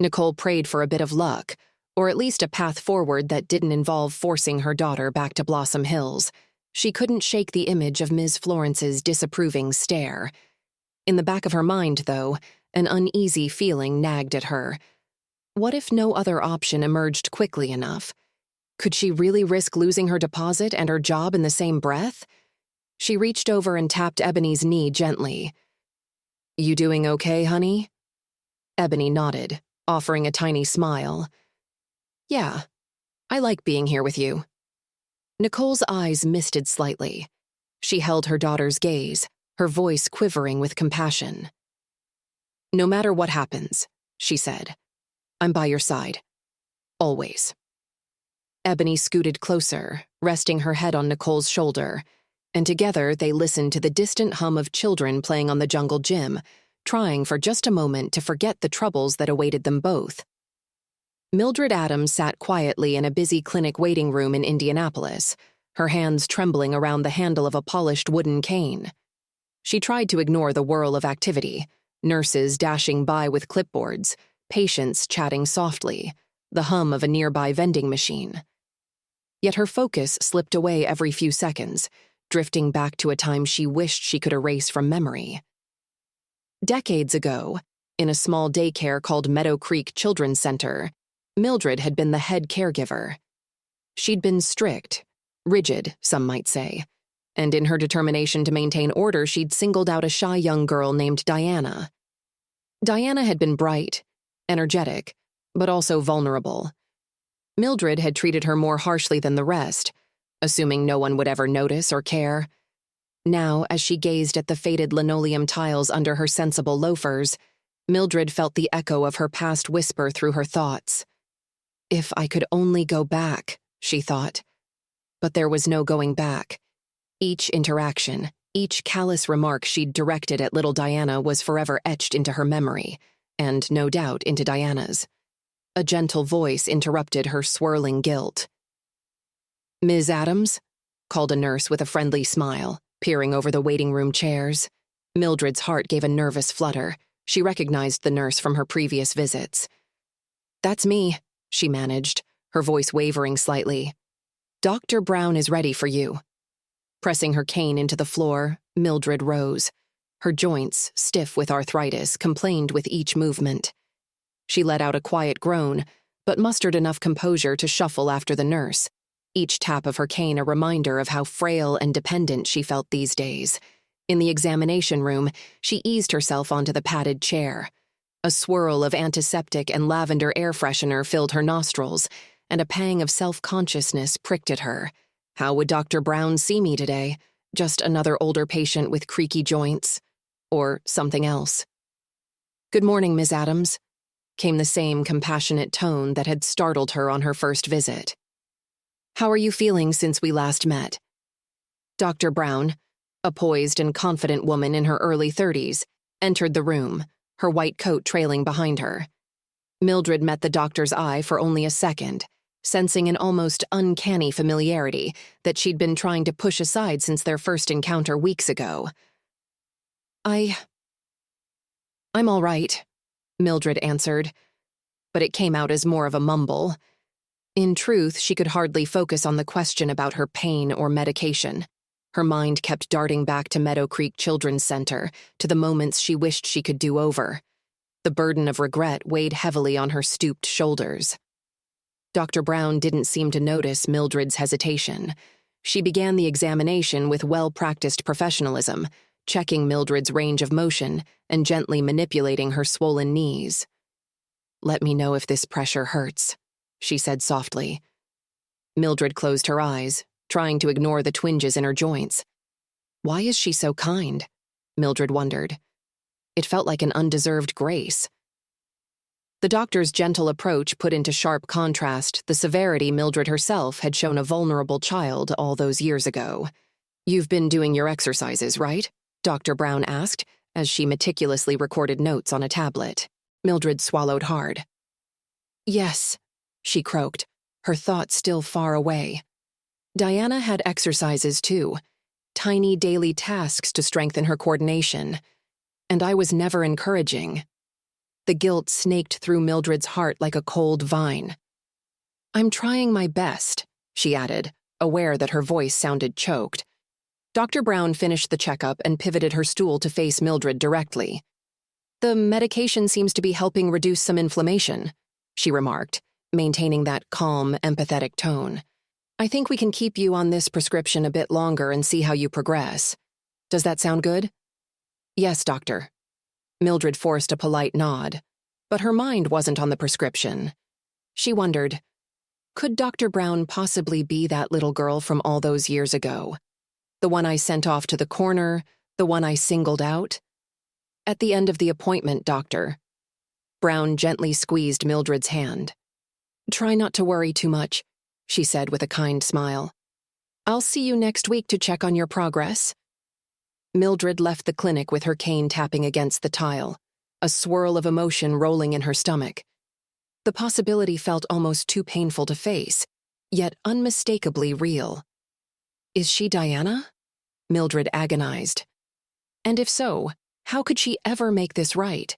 Nicole prayed for a bit of luck, or at least a path forward that didn't involve forcing her daughter back to Blossom Hills. She couldn't shake the image of Ms. Florence's disapproving stare. In the back of her mind, though, an uneasy feeling nagged at her. What if no other option emerged quickly enough? Could she really risk losing her deposit and her job in the same breath? She reached over and tapped Ebony's knee gently. You doing okay, honey? Ebony nodded, offering a tiny smile. Yeah, I like being here with you. Nicole's eyes misted slightly. She held her daughter's gaze, her voice quivering with compassion. No matter what happens, she said, I'm by your side. Always. Ebony scooted closer, resting her head on Nicole's shoulder, and together they listened to the distant hum of children playing on the jungle gym, trying for just a moment to forget the troubles that awaited them both. Mildred Adams sat quietly in a busy clinic waiting room in Indianapolis, her hands trembling around the handle of a polished wooden cane. She tried to ignore the whirl of activity, nurses dashing by with clipboards, patients chatting softly, the hum of a nearby vending machine. Yet her focus slipped away every few seconds, drifting back to a time she wished she could erase from memory. Decades ago, in a small daycare called Meadow Creek Children's Center, Mildred had been the head caregiver. She'd been strict, rigid, some might say, and in her determination to maintain order, she'd singled out a shy young girl named Diana. Diana had been bright, energetic, but also vulnerable. Mildred had treated her more harshly than the rest, assuming no one would ever notice or care. Now, as she gazed at the faded linoleum tiles under her sensible loafers, Mildred felt the echo of her past whisper through her thoughts. If I could only go back, she thought. But there was no going back. Each interaction, each callous remark she'd directed at little Diana was forever etched into her memory, and no doubt into Diana's. A gentle voice interrupted her swirling guilt. Ms. Adams? Called a nurse with a friendly smile, peering over the waiting room chairs. Mildred's heart gave a nervous flutter. She recognized the nurse from her previous visits. That's me, she managed, her voice wavering slightly. Dr. Brown is ready for you. Pressing her cane into the floor, Mildred rose. Her joints, stiff with arthritis, complained with each movement. She let out a quiet groan, but mustered enough composure to shuffle after the nurse, each tap of her cane a reminder of how frail and dependent she felt these days. In the examination room, she eased herself onto the padded chair. A swirl of antiseptic and lavender air freshener filled her nostrils, and a pang of self-consciousness pricked at her. How would Dr. Brown see me today? Just another older patient with creaky joints? Or something else? "Good morning, Ms. Adams," came the same compassionate tone that had startled her on her first visit. "How are you feeling since we last met?" Dr. Brown, a poised and confident woman in her early 30s, entered the room, her white coat trailing behind her. Mildred met the doctor's eye for only a second, sensing an almost uncanny familiarity that she'd been trying to push aside since their first encounter weeks ago. I'm all right," Mildred answered, but it came out as more of a mumble. In truth, she could hardly focus on the question about her pain or medication. Her mind kept darting back to Meadow Creek Children's Center, to the moments she wished she could do over. The burden of regret weighed heavily on her stooped shoulders. Dr. Brown didn't seem to notice Mildred's hesitation. She began the examination with well-practiced professionalism, checking Mildred's range of motion and gently manipulating her swollen knees. "Let me know if this pressure hurts," she said softly. Mildred closed her eyes, trying to ignore the twinges in her joints. Why is she so kind? Mildred wondered. It felt like an undeserved grace. The doctor's gentle approach put into sharp contrast the severity Mildred herself had shown a vulnerable child all those years ago. "You've been doing your exercises, right?" Dr. Brown asked, as she meticulously recorded notes on a tablet. Mildred swallowed hard. "Yes," she croaked, her thoughts still far away. Diana had exercises too, tiny daily tasks to strengthen her coordination. And I was never encouraging. The guilt snaked through Mildred's heart like a cold vine. "I'm trying my best," she added, aware that her voice sounded choked. Dr. Brown finished the checkup and pivoted her stool to face Mildred directly. "The medication seems to be helping reduce some inflammation," she remarked, maintaining that calm, empathetic tone. "I think we can keep you on this prescription a bit longer and see how you progress. Does that sound good?" "Yes, doctor." Mildred forced a polite nod, but her mind wasn't on the prescription. She wondered, could Dr. Brown possibly be that little girl from all those years ago? The one I sent off to the corner, the one I singled out? "At the end of the appointment, doctor." Brown gently squeezed Mildred's hand. "Try not to worry too much," she said with a kind smile. "I'll see you next week to check on your progress." Mildred left the clinic with her cane tapping against the tile, a swirl of emotion rolling in her stomach. The possibility felt almost too painful to face, yet unmistakably real. Is she Diana? Mildred agonized. And if so, how could she ever make this right?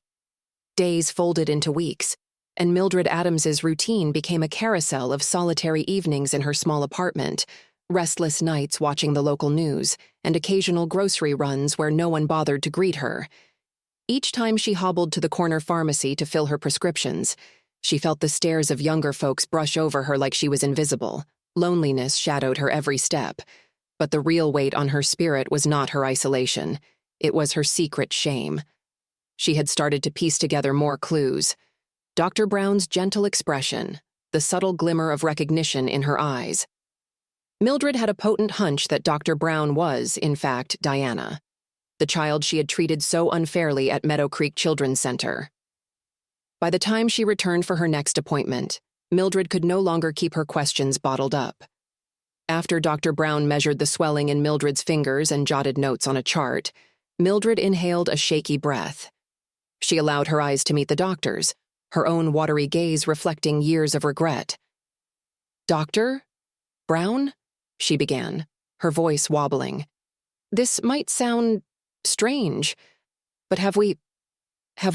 Days folded into weeks, and Mildred Adams's routine became a carousel of solitary evenings in her small apartment, restless nights watching the local news, and occasional grocery runs where no one bothered to greet her. Each time she hobbled to the corner pharmacy to fill her prescriptions, she felt the stares of younger folks brush over her like she was invisible. Loneliness shadowed her every step. But the real weight on her spirit was not her isolation. It was her secret shame. She had started to piece together more clues. Dr. Brown's gentle expression, the subtle glimmer of recognition in her eyes. Mildred had a potent hunch that Dr. Brown was, in fact, Diana, the child she had treated so unfairly at Meadow Creek Children's Center. By the time she returned for her next appointment, Mildred could no longer keep her questions bottled up. After Dr. Brown measured the swelling in Mildred's fingers and jotted notes on a chart, Mildred inhaled a shaky breath. She allowed her eyes to meet the doctor's, her own watery gaze reflecting years of regret. "Dr. Brown?" she began, her voice wobbling. "This might sound strange, but have we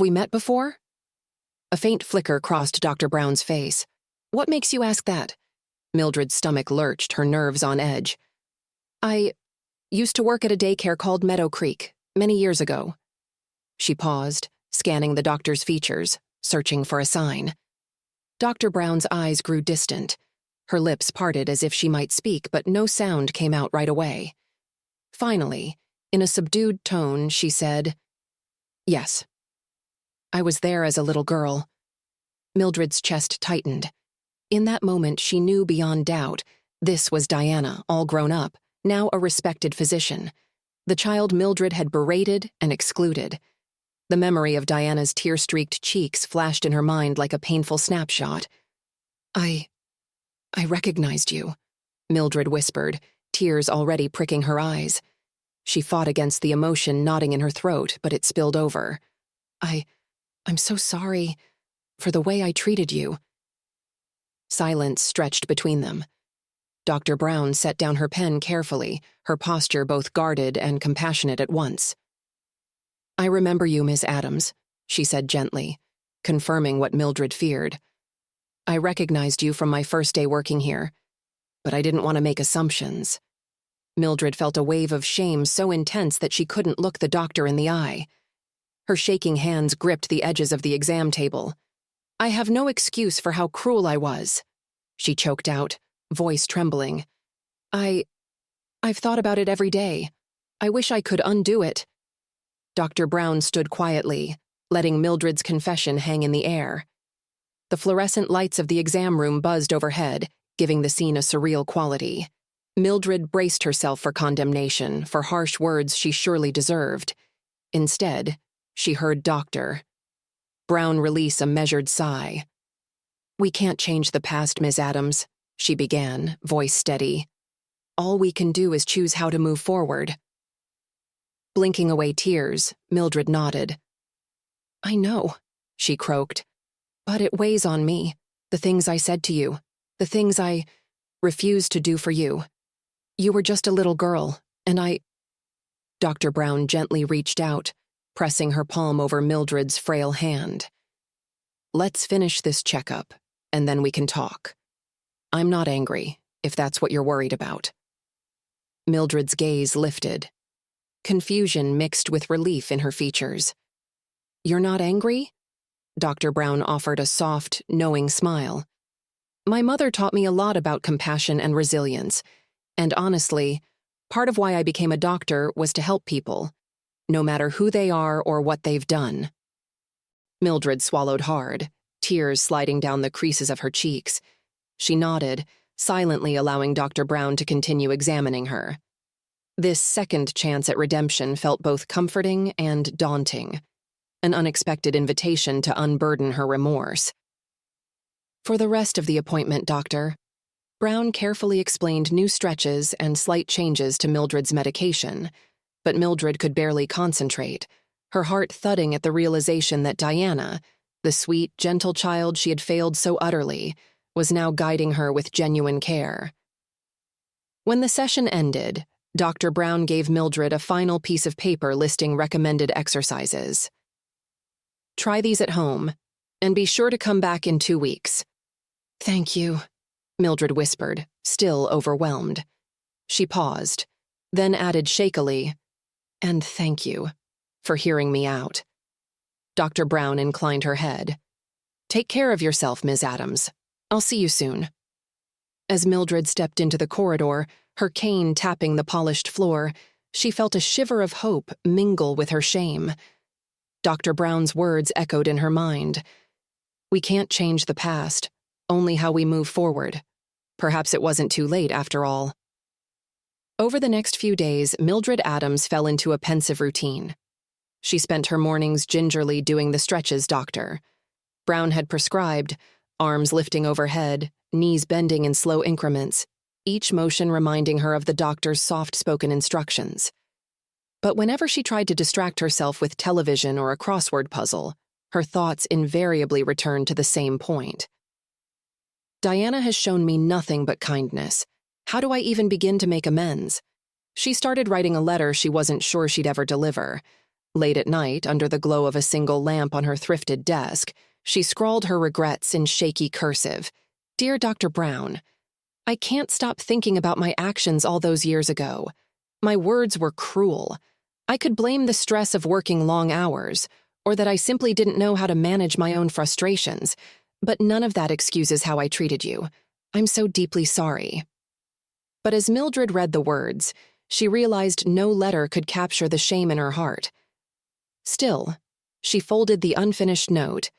met before?" A faint flicker crossed Dr. Brown's face. "What makes you ask that?" Mildred's stomach lurched, her nerves on edge. "I used to work at a daycare called Meadow Creek, many years ago." She paused, scanning the doctor's features, searching for a sign. Dr. Brown's eyes grew distant. Her lips parted as if she might speak, but no sound came out right away. Finally, in a subdued tone, she said, "Yes. I was there as a little girl." Mildred's chest tightened. In that moment, she knew beyond doubt this was Diana, all grown up, now a respected physician. The child Mildred had berated and excluded. The memory of Diana's tear-streaked cheeks flashed in her mind like a painful snapshot. I recognized you," Mildred whispered, tears already pricking her eyes. She fought against the emotion knotting in her throat, but it spilled over. I'm so sorry for the way I treated you." Silence stretched between them. Dr. Brown set down her pen carefully, her posture both guarded and compassionate at once. "I remember you, Miss Adams," she said gently, confirming what Mildred feared. "I recognized you from my first day working here, but I didn't want to make assumptions." Mildred felt a wave of shame so intense that she couldn't look the doctor in the eye. Her shaking hands gripped the edges of the exam table. "I have no excuse for how cruel I was," she choked out, voice trembling. I've thought about it every day. I wish I could undo it." Dr. Brown stood quietly, letting Mildred's confession hang in the air. The fluorescent lights of the exam room buzzed overhead, giving the scene a surreal quality. Mildred braced herself for condemnation, for harsh words she surely deserved. Instead, she heard Dr. Brown release a measured sigh. "We can't change the past, Miss Adams," she began, voice steady. "All we can do is choose how to move forward." Blinking away tears, Mildred nodded. "I know," she croaked, "but it weighs on me, the things I said to you, the things I refused to do for you. You were just a little girl, and Dr. Brown gently reached out, pressing her palm over Mildred's frail hand. "Let's finish this checkup, and then we can talk. I'm not angry, if that's what you're worried about." Mildred's gaze lifted. Confusion mixed with relief in her features. "You're not angry?" Dr. Brown offered a soft, knowing smile. "My mother taught me a lot about compassion and resilience, and honestly, part of why I became a doctor was to help people, no matter who they are or what they've done." Mildred swallowed hard, tears sliding down the creases of her cheeks. She nodded, silently allowing Dr. Brown to continue examining her. This second chance at redemption felt both comforting and daunting, an unexpected invitation to unburden her remorse. "For the rest of the appointment, Doctor," Brown carefully explained new stretches and slight changes to Mildred's medication, but Mildred could barely concentrate, her heart thudding at the realization that Diana, the sweet, gentle child she had failed so utterly, was now guiding her with genuine care. When the session ended, Dr. Brown gave Mildred a final piece of paper listing recommended exercises. "Try these at home, and be sure to come back in 2 weeks." "Thank you," Mildred whispered, still overwhelmed. She paused, then added shakily, "And thank you for hearing me out." Dr. Brown inclined her head. "Take care of yourself, Ms. Adams. I'll see you soon." As Mildred stepped into the corridor, her cane tapping the polished floor, she felt a shiver of hope mingle with her shame. Dr. Brown's words echoed in her mind. "We can't change the past, only how we move forward." Perhaps it wasn't too late after all. Over the next few days, Mildred Adams fell into a pensive routine. She spent her mornings gingerly doing the stretches Dr. Brown had prescribed, arms lifting overhead, knees bending in slow increments, each motion reminding her of the doctor's soft-spoken instructions. But whenever she tried to distract herself with television or a crossword puzzle, her thoughts invariably returned to the same point. "Diana has shown me nothing but kindness. How do I even begin to make amends?" She started writing a letter she wasn't sure she'd ever deliver. Late at night, under the glow of a single lamp on her thrifted desk, she scrawled her regrets in shaky cursive. "Dear Dr. Brown, I can't stop thinking about my actions all those years ago. My words were cruel. I could blame the stress of working long hours, or that I simply didn't know how to manage my own frustrations. But none of that excuses how I treated you. I'm so deeply sorry." But as Mildred read the words, she realized no letter could capture the shame in her heart. Still, she folded the unfinished note,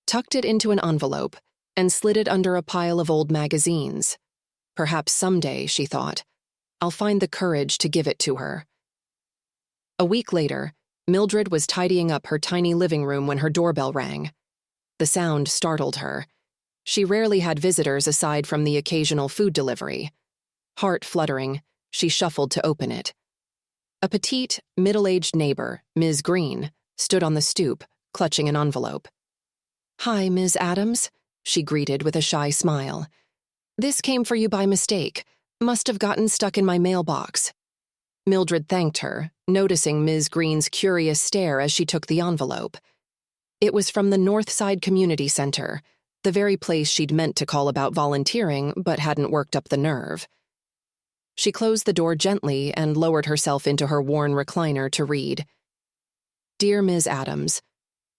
tucked it into an envelope, and slid it under a pile of old magazines. Perhaps someday, she thought, I'll find the courage to give it to her. A week later, Mildred was tidying up her tiny living room when her doorbell rang. The sound startled her. She rarely had visitors aside from the occasional food delivery. Heart fluttering, she shuffled to open it. A petite, middle-aged neighbor, Ms. Green, stood on the stoop, clutching an envelope. "Hi, Ms. Adams," she greeted with a shy smile. "This came for you by mistake. Must have gotten stuck in my mailbox." Mildred thanked her, noticing Ms. Green's curious stare as she took the envelope. It was from the Northside Community Center, the very place she'd meant to call about volunteering but hadn't worked up the nerve. She closed the door gently and lowered herself into her worn recliner to read. "Dear Ms. Adams,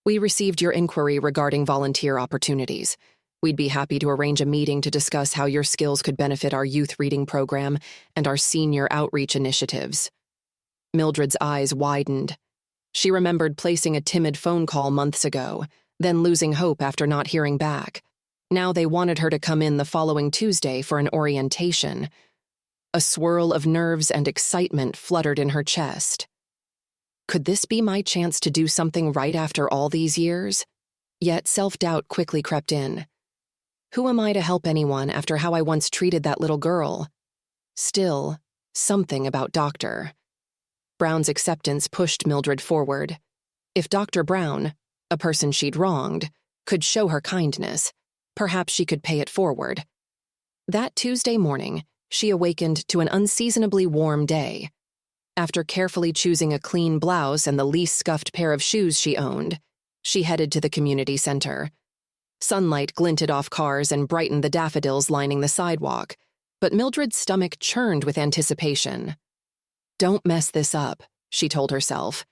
we received your inquiry regarding volunteer opportunities. We'd be happy to arrange a meeting to discuss how your skills could benefit our youth reading program and our senior outreach initiatives." Mildred's eyes widened. She remembered placing a timid phone call months ago, then losing hope after not hearing back. Now they wanted her to come in the following Tuesday for an orientation. A swirl of nerves and excitement fluttered in her chest. Could this be my chance to do something right after all these years? Yet self-doubt quickly crept in. Who am I to help anyone after how I once treated that little girl? Still, something about Dr. Brown's acceptance pushed Mildred forward. If Dr. Brown, a person she'd wronged, could show her kindness, perhaps she could pay it forward. That Tuesday morning, she awakened to an unseasonably warm day. After carefully choosing a clean blouse and the least scuffed pair of shoes she owned, she headed to the community center. Sunlight glinted off cars and brightened the daffodils lining the sidewalk, but Mildred's stomach churned with anticipation. Don't mess this up, she told herself.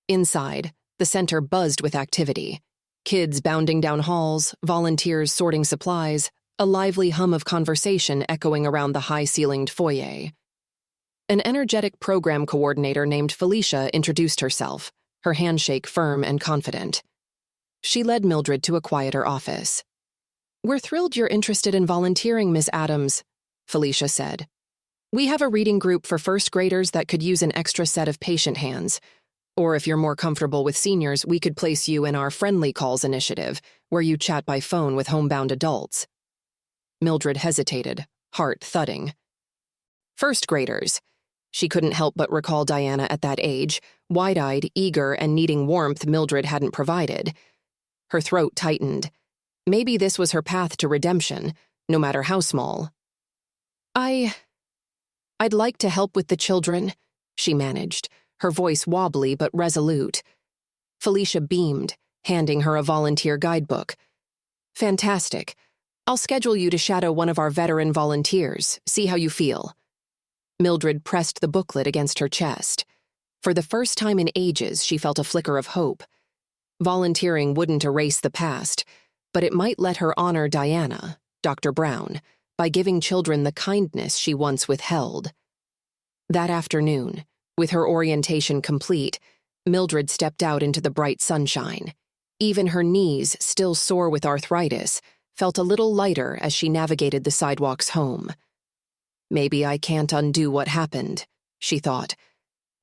Inside, the center buzzed with activity. Kids bounding down halls, volunteers sorting supplies, a lively hum of conversation echoing around the high-ceilinged foyer. An energetic program coordinator named Felicia introduced herself, her handshake firm and confident. She led Mildred to a quieter office. "We're thrilled you're interested in volunteering, Ms. Adams," Felicia said. "We have a reading group for first graders that could use an extra set of patient hands. Or if you're more comfortable with seniors, we could place you in our Friendly Calls initiative, where you chat by phone with homebound adults." Mildred hesitated, heart thudding. First graders. She couldn't help but recall Diana at that age, wide-eyed, eager, and needing warmth Mildred hadn't provided. Her throat tightened. Maybe this was her path to redemption, no matter how small. I'd like to help with the children," she managed, her voice wobbly but resolute. Felicia beamed, handing her a volunteer guidebook. "Fantastic. I'll schedule you to shadow one of our veteran volunteers, see how you feel." Mildred pressed the booklet against her chest. For the first time in ages, she felt a flicker of hope. Volunteering wouldn't erase the past, but it might let her honor Diana, Dr. Brown, by giving children the kindness she once withheld. That afternoon, with her orientation complete, Mildred stepped out into the bright sunshine. Even her knees, still sore with arthritis, felt a little lighter as she navigated the sidewalks home. Maybe I can't undo what happened, she thought,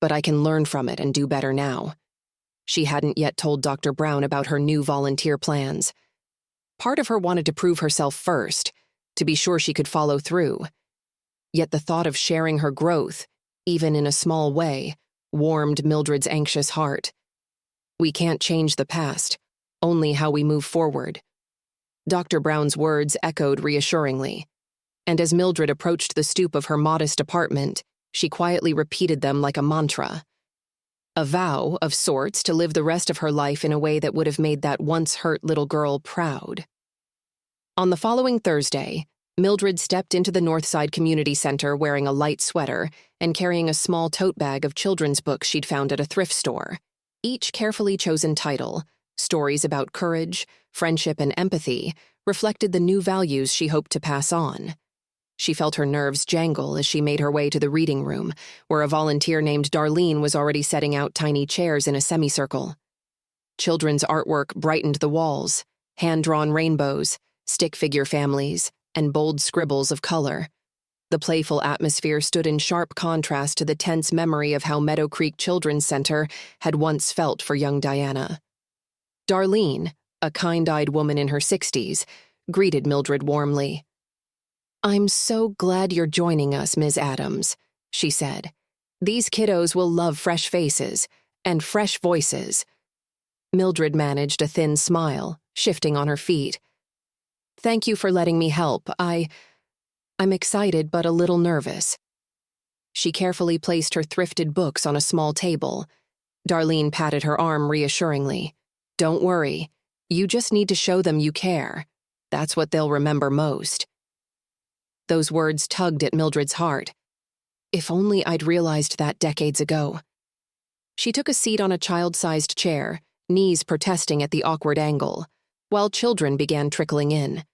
but I can learn from it and do better now. She hadn't yet told Dr. Brown about her new volunteer plans. Part of her wanted to prove herself first, to be sure she could follow through. Yet the thought of sharing her growth, even in a small way, warmed Mildred's anxious heart. We can't change the past, only how we move forward. Dr. Brown's words echoed reassuringly, and as Mildred approached the stoop of her modest apartment, she quietly repeated them like a mantra. A vow, of sorts, to live the rest of her life in a way that would have made that once-hurt little girl proud. On the following Thursday, Mildred stepped into the Northside Community Center wearing a light sweater and carrying a small tote bag of children's books she'd found at a thrift store. Each carefully chosen title, stories about courage, friendship, and empathy, reflected the new values she hoped to pass on. She felt her nerves jangle as she made her way to the reading room, where a volunteer named Darlene was already setting out tiny chairs in a semicircle. Children's artwork brightened the walls, hand-drawn rainbows, stick figure families, and bold scribbles of color. The playful atmosphere stood in sharp contrast to the tense memory of how Meadow Creek Children's Center had once felt for young Diana. Darlene, a kind-eyed woman in her 60s, greeted Mildred warmly. "I'm so glad you're joining us, Ms. Adams," she said. "These kiddos will love fresh faces and fresh voices." Mildred managed a thin smile, shifting on her feet. "Thank you for letting me help. I'm excited but a little nervous." She carefully placed her thrifted books on a small table. Darlene patted her arm reassuringly. "Don't worry. You just need to show them you care. That's what they'll remember most." Those words tugged at Mildred's heart. If only I'd realized that decades ago. She took a seat on a child-sized chair, knees protesting at the awkward angle, while children began trickling in.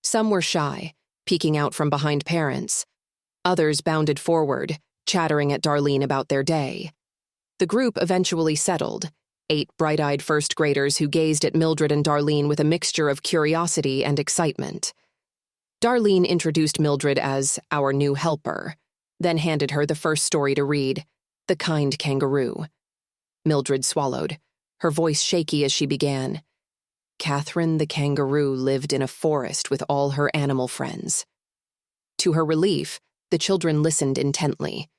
Some were shy, peeking out from behind parents. Others bounded forward, chattering at Darlene about their day. The group eventually settled, 8 bright-eyed first graders who gazed at Mildred and Darlene with a mixture of curiosity and excitement. Darlene introduced Mildred as our new helper, then handed her the first story to read, The Kind Kangaroo. Mildred swallowed, her voice shaky as she began. Catherine the kangaroo lived in a forest with all her animal friends. To her relief, the children listened intently.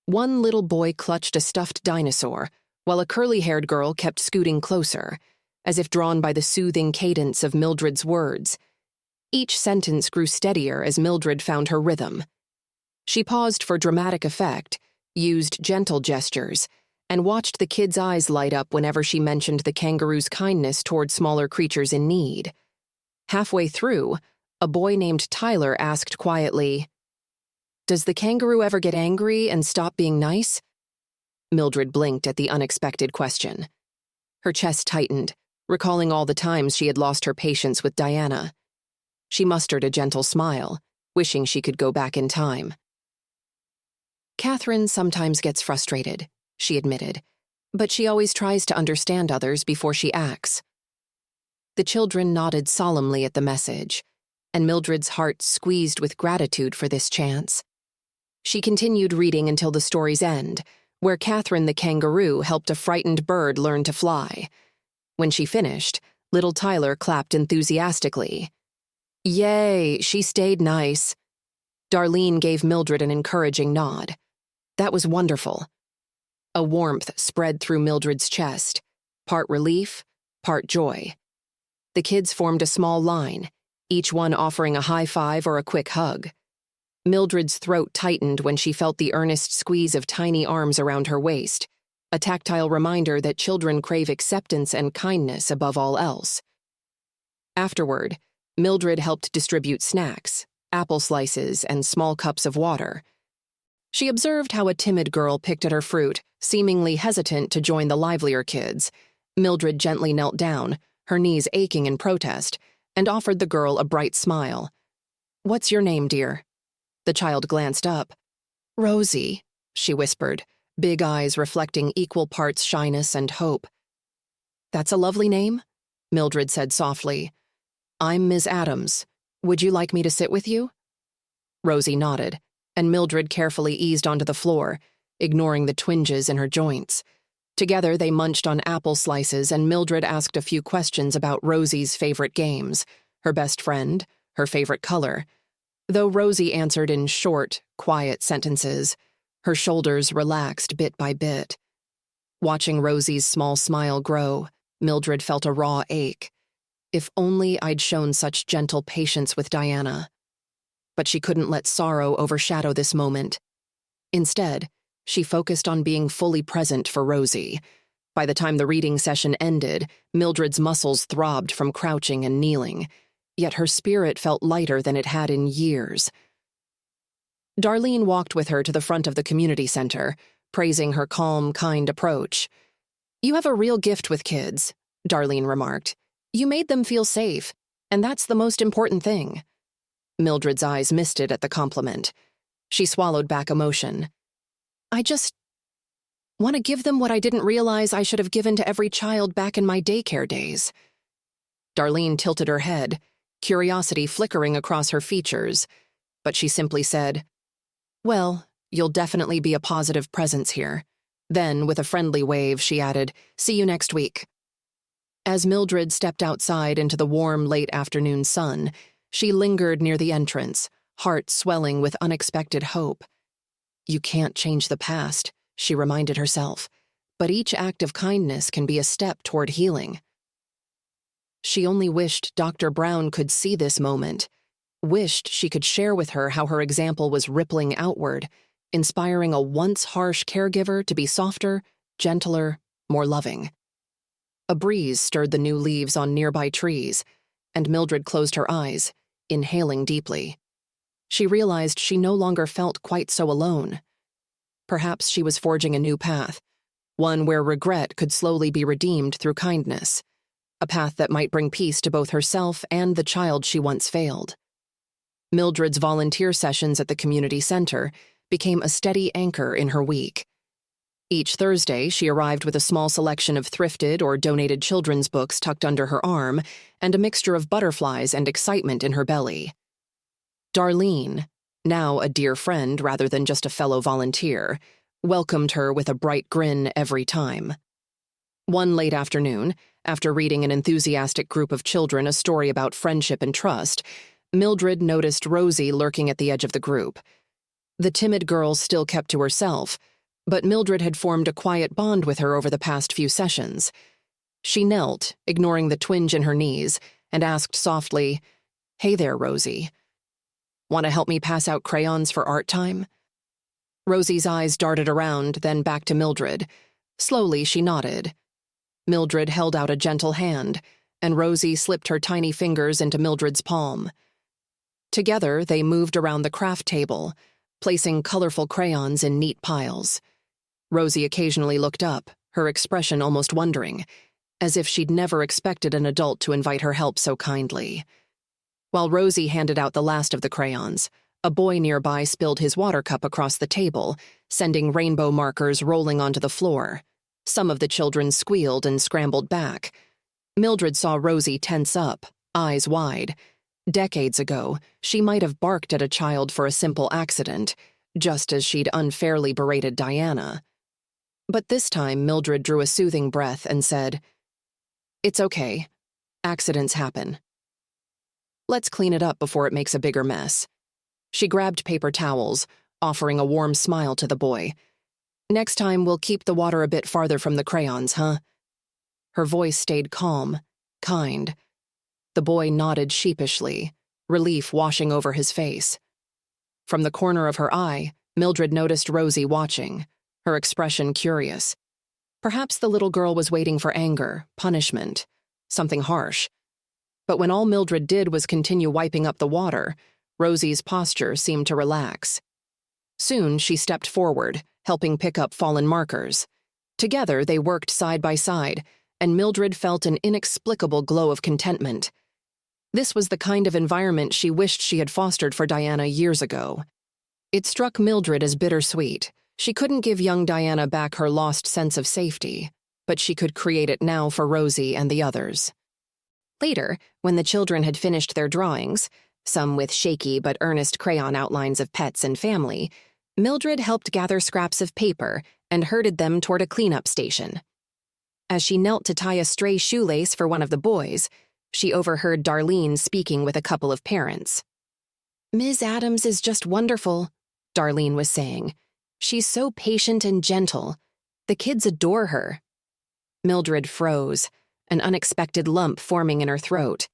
One little boy clutched a stuffed dinosaur, while a curly-haired girl kept scooting closer, as if drawn by the soothing cadence of Mildred's words. Each sentence grew steadier as Mildred found her rhythm. She paused for dramatic effect, used gentle gestures, and watched the kids' eyes light up whenever she mentioned the kangaroo's kindness toward smaller creatures in need. Halfway through, a boy named Tyler asked quietly, "Does the kangaroo ever get angry and stop being nice?" Mildred blinked at the unexpected question. Her chest tightened, recalling all the times she had lost her patience with Diana. She mustered a gentle smile, wishing she could go back in time. "Catherine sometimes gets frustrated," she admitted, "but she always tries to understand others before she acts." The children nodded solemnly at the message, and Mildred's heart squeezed with gratitude for this chance. She continued reading until the story's end, where Catherine the kangaroo helped a frightened bird learn to fly. When she finished, little Tyler clapped enthusiastically. "Yay, she stayed nice." Darlene gave Mildred an encouraging nod. "That was wonderful." A warmth spread through Mildred's chest, part relief, part joy. The kids formed a small line, each one offering a high five or a quick hug. Mildred's throat tightened when she felt the earnest squeeze of tiny arms around her waist, a tactile reminder that children crave acceptance and kindness above all else. Afterward, Mildred helped distribute snacks, apple slices, and small cups of water. She observed how a timid girl picked at her fruit, seemingly hesitant to join the livelier kids. Mildred gently knelt down, her knees aching in protest, and offered the girl a bright smile. "What's your name, dear?" The child glanced up. "Rosie," she whispered, big eyes reflecting equal parts shyness and hope. "That's a lovely name," Mildred said softly. "I'm Ms. Adams. Would you like me to sit with you?" Rosie nodded, and Mildred carefully eased onto the floor, ignoring the twinges in her joints. Together they munched on apple slices, and Mildred asked a few questions about Rosie's favorite games, her best friend, her favorite color. Though Rosie answered in short, quiet sentences, her shoulders relaxed bit by bit. Watching Rosie's small smile grow, Mildred felt a raw ache. If only I'd shown such gentle patience with Diana. But she couldn't let sorrow overshadow this moment. Instead, she focused on being fully present for Rosie. By the time the reading session ended, Mildred's muscles throbbed from crouching and kneeling, yet her spirit felt lighter than it had in years. Darlene walked with her to the front of the community center, praising her calm, kind approach. "You have a real gift with kids," Darlene remarked. "You made them feel safe. And that's the most important thing. Mildred's eyes misted at the compliment. She swallowed back emotion. I just want to give them what I didn't realize I should have given to every child back in my daycare days. Darlene tilted her head, curiosity flickering across her features, but she simply said, Well, you'll definitely be a positive presence here. Then, with a friendly wave, she added, See you next week. As Mildred stepped outside into the warm, late afternoon sun, she lingered near the entrance, heart swelling with unexpected hope. You can't change the past, she reminded herself, but each act of kindness can be a step toward healing. She only wished Dr. Brown could see this moment, wished she could share with her how her example was rippling outward, inspiring a once harsh caregiver to be softer, gentler, more loving. A breeze stirred the new leaves on nearby trees, and Mildred closed her eyes, inhaling deeply. She realized she no longer felt quite so alone. Perhaps she was forging a new path, one where regret could slowly be redeemed through kindness, a path that might bring peace to both herself and the child she once failed. Mildred's volunteer sessions at the community center became a steady anchor in her week. Each Thursday, she arrived with a small selection of thrifted or donated children's books tucked under her arm and a mixture of butterflies and excitement in her belly. Darlene, now a dear friend rather than just a fellow volunteer, welcomed her with a bright grin every time. One late afternoon, after reading an enthusiastic group of children a story about friendship and trust, Mildred noticed Rosie lurking at the edge of the group. The timid girl still kept to herself, but Mildred had formed a quiet bond with her over the past few sessions. She knelt, ignoring the twinge in her knees, and asked softly, Hey there, Rosie. Want to help me pass out crayons for art time? Rosie's eyes darted around, then back to Mildred. Slowly, she nodded. Mildred held out a gentle hand, and Rosie slipped her tiny fingers into Mildred's palm. Together, they moved around the craft table, placing colorful crayons in neat piles. Rosie occasionally looked up, her expression almost wondering, as if she'd never expected an adult to invite her help so kindly. While Rosie handed out the last of the crayons, a boy nearby spilled his water cup across the table, sending rainbow markers rolling onto the floor. Some of the children squealed and scrambled back. Mildred saw Rosie tense up, eyes wide. Decades ago, she might have barked at a child for a simple accident, just as she'd unfairly berated Diana. But this time, Mildred drew a soothing breath and said, It's okay. Accidents happen. Let's clean it up before it makes a bigger mess. She grabbed paper towels, offering a warm smile to the boy. Next time, we'll keep the water a bit farther from the crayons, huh? Her voice stayed calm, kind. The boy nodded sheepishly, relief washing over his face. From the corner of her eye, Mildred noticed Rosie watching, her expression curious. Perhaps the little girl was waiting for anger, punishment, something harsh. But when all Mildred did was continue wiping up the water, Rosie's posture seemed to relax. Soon she stepped forward, helping pick up fallen markers. Together they worked side by side, and Mildred felt an inexplicable glow of contentment. This was the kind of environment she wished she had fostered for Diana years ago. It struck Mildred as bittersweet. She couldn't give young Diana back her lost sense of safety, but she could create it now for Rosie and the others. Later, when the children had finished their drawings, some with shaky but earnest crayon outlines of pets and family, Mildred helped gather scraps of paper and herded them toward a cleanup station. As she knelt to tie a stray shoelace for one of the boys, she overheard Darlene speaking with a couple of parents. Ms. Adams is just wonderful, Darlene was saying. She's so patient and gentle. The kids adore her. Mildred froze, an unexpected lump forming in her throat.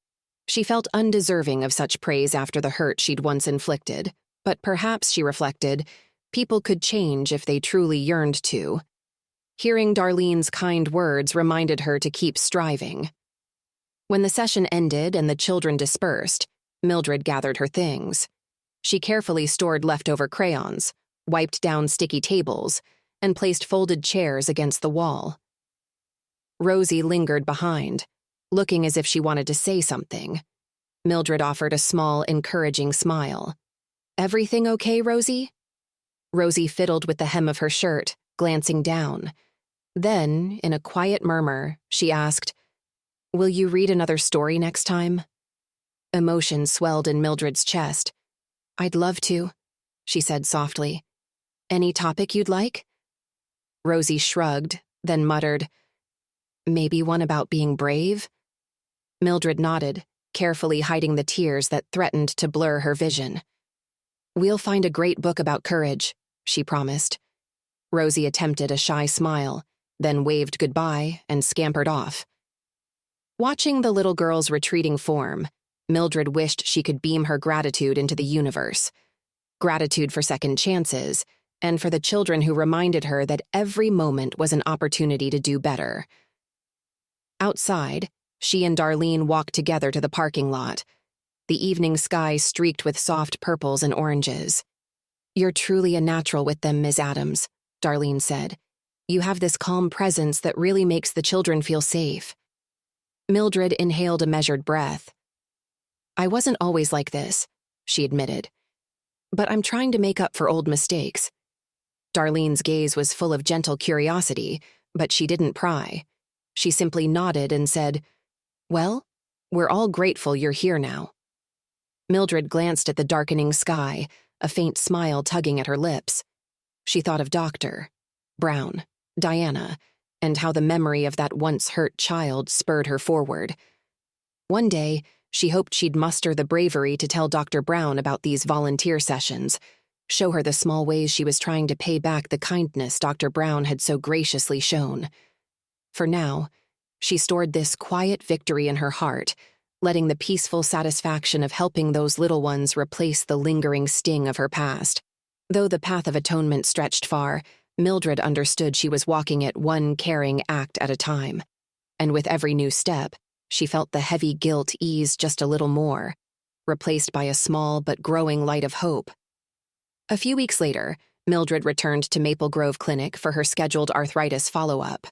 She felt undeserving of such praise after the hurt she'd once inflicted, but perhaps, she reflected, people could change if they truly yearned to. Hearing Darlene's kind words reminded her to keep striving. When the session ended and the children dispersed, Mildred gathered her things. She carefully stored leftover crayons, wiped down sticky tables, and placed folded chairs against the wall. Rosie lingered behind, looking as if she wanted to say something. Mildred offered a small, encouraging smile. "Everything okay, Rosie?" Rosie fiddled with the hem of her shirt, glancing down. Then, in a quiet murmur, she asked, "Will you read another story next time?" Emotion swelled in Mildred's chest. "I'd love to," she said softly. "Any topic you'd like?" Rosie shrugged, then muttered, "Maybe one about being brave?" Mildred nodded, carefully hiding the tears that threatened to blur her vision. "We'll find a great book about courage," she promised. Rosie attempted a shy smile, then waved goodbye and scampered off. Watching the little girl's retreating form, Mildred wished she could beam her gratitude into the universe. Gratitude for second chances, and for the children who reminded her that every moment was an opportunity to do better. Outside, she and Darlene walked together to the parking lot, the evening sky streaked with soft purples and oranges. "You're truly a natural with them, Ms. Adams," Darlene said. "You have this calm presence that really makes the children feel safe." Mildred inhaled a measured breath. "I wasn't always like this," she admitted. "But I'm trying to make up for old mistakes." Darlene's gaze was full of gentle curiosity, but she didn't pry. She simply nodded and said, "Well, we're all grateful you're here now." Mildred glanced at the darkening sky, a faint smile tugging at her lips. She thought of Dr. Brown, Diana, and how the memory of that once-hurt child spurred her forward. One day, she hoped she'd muster the bravery to tell Dr. Brown about these volunteer sessions, show her the small ways she was trying to pay back the kindness Dr. Brown had so graciously shown. For now, she stored this quiet victory in her heart, letting the peaceful satisfaction of helping those little ones replace the lingering sting of her past. Though the path of atonement stretched far, Mildred understood she was walking it one caring act at a time. And with every new step, she felt the heavy guilt ease just a little more, replaced by a small but growing light of hope. A few weeks later, Mildred returned to Maple Grove Clinic for her scheduled arthritis follow-up.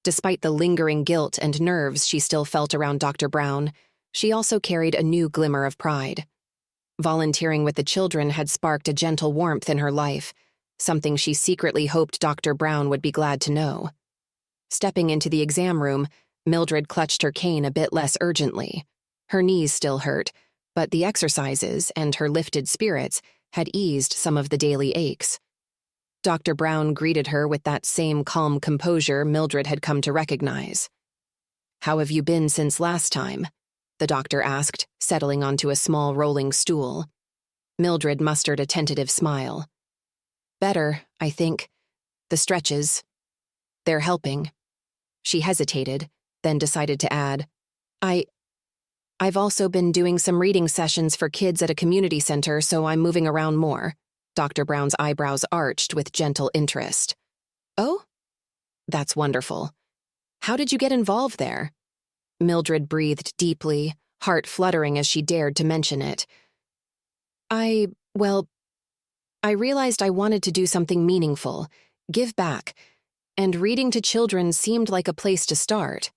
Despite the lingering guilt and nerves she still felt around Dr. Brown, she also carried a new glimmer of pride. Volunteering with the children had sparked a gentle warmth in her life, something she secretly hoped Dr. Brown would be glad to know. Stepping into the exam room, Mildred clutched her cane a bit less urgently. Her knees still hurt, but the exercises and her lifted spirits had eased some of the daily aches. Dr. Brown greeted her with that same calm composure Mildred had come to recognize. "How have you been since last time?" the doctor asked, settling onto a small rolling stool. Mildred mustered a tentative smile. "Better, I think. The stretches. They're helping." She hesitated, then decided to add, I've also been doing some reading sessions for kids at a community center, so I'm moving around more." Dr. Brown's eyebrows arched with gentle interest. "Oh? That's wonderful. How did you get involved there?" Mildred breathed deeply, heart fluttering as she dared to mention it. Well, I realized I wanted to do something meaningful, give back, and reading to children seemed like a place to start."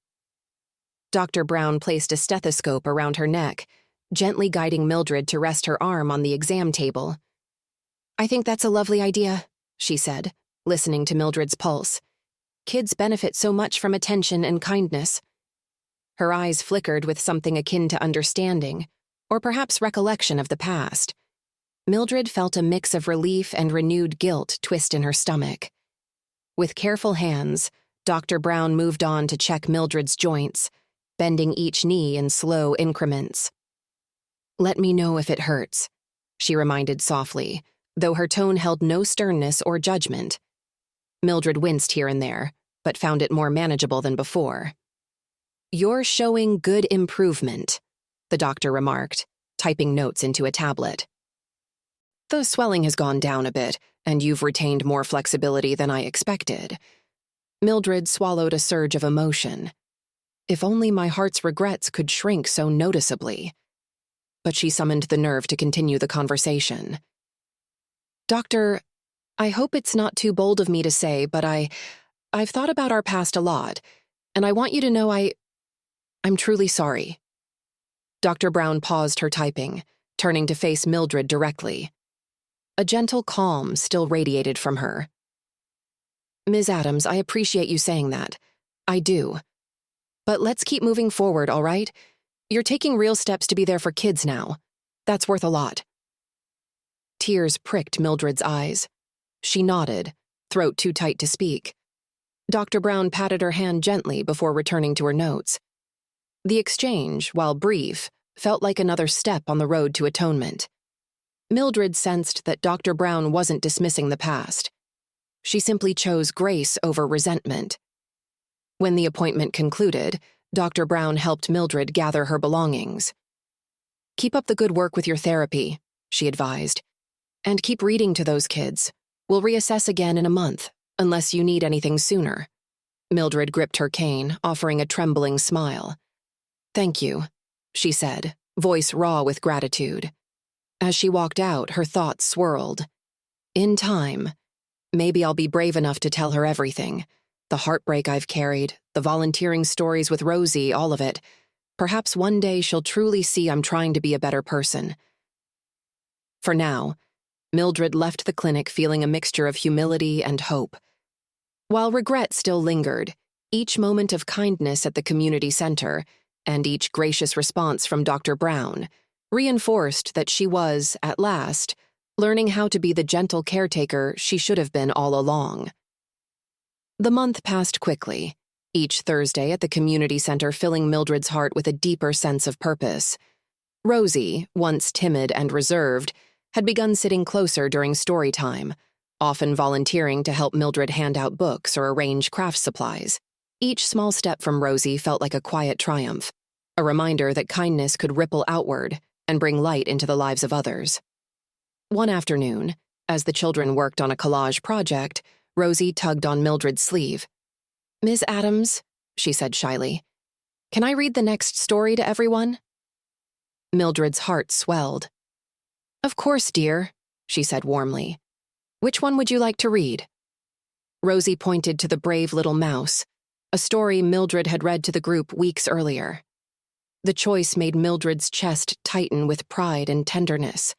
Dr. Brown placed a stethoscope around her neck, gently guiding Mildred to rest her arm on the exam table. "I think that's a lovely idea," she said, listening to Mildred's pulse. "Kids benefit so much from attention and kindness." Her eyes flickered with something akin to understanding, or perhaps recollection of the past. Mildred felt a mix of relief and renewed guilt twist in her stomach. With careful hands, Dr. Brown moved on to check Mildred's joints, bending each knee in slow increments. "Let me know if it hurts," she reminded softly, though her tone held no sternness or judgment. Mildred winced here and there, but found it more manageable than before. "You're showing good improvement," the doctor remarked, typing notes into a tablet. "The swelling has gone down a bit, and you've retained more flexibility than I expected." Mildred swallowed a surge of emotion. If only my heart's regrets could shrink so noticeably. But she summoned the nerve to continue the conversation. "Doctor, I hope it's not too bold of me to say, but I've thought about our past a lot, and I want you to know I'm truly sorry." Dr. Brown paused her typing, turning to face Mildred directly. A gentle calm still radiated from her. Ms. Adams, I appreciate you saying that. I do. But let's keep moving forward, all right? You're taking real steps to be there for kids now. That's worth a lot. Tears pricked Mildred's eyes. She nodded, throat too tight to speak. Dr. Brown patted her hand gently before returning to her notes. The exchange, while brief, felt like another step on the road to atonement. Mildred sensed that Dr. Brown wasn't dismissing the past. She simply chose grace over resentment. When the appointment concluded, Dr. Brown helped Mildred gather her belongings. Keep up the good work with your therapy, she advised. And keep reading to those kids. We'll reassess again in a month, unless you need anything sooner. Mildred gripped her cane, offering a trembling smile. Thank you, she said, voice raw with gratitude. As she walked out, her thoughts swirled. In time, maybe I'll be brave enough to tell her everything. The heartbreak I've carried, the volunteering stories with Rosie, all of it. Perhaps one day she'll truly see I'm trying to be a better person. For now, Mildred left the clinic feeling a mixture of humility and hope. While regret still lingered, each moment of kindness at the community center and each gracious response from Dr. Brown reinforced that she was, at last, learning how to be the gentle caretaker she should have been all along. The month passed quickly, each Thursday at the community center filling Mildred's heart with a deeper sense of purpose. Rosie, once timid and reserved, had begun sitting closer during story time, often volunteering to help Mildred hand out books or arrange craft supplies. Each small step from Rosie felt like a quiet triumph, a reminder that kindness could ripple outward and bring light into the lives of others. One afternoon, as the children worked on a collage project, Rosie tugged on Mildred's sleeve. Ms. Adams, she said shyly, can I read the next story to everyone? Mildred's heart swelled. Of course, dear, she said warmly. Which one would you like to read? Rosie pointed to The Brave Little Mouse, a story Mildred had read to the group weeks earlier. The choice made Mildred's chest tighten with pride and tenderness.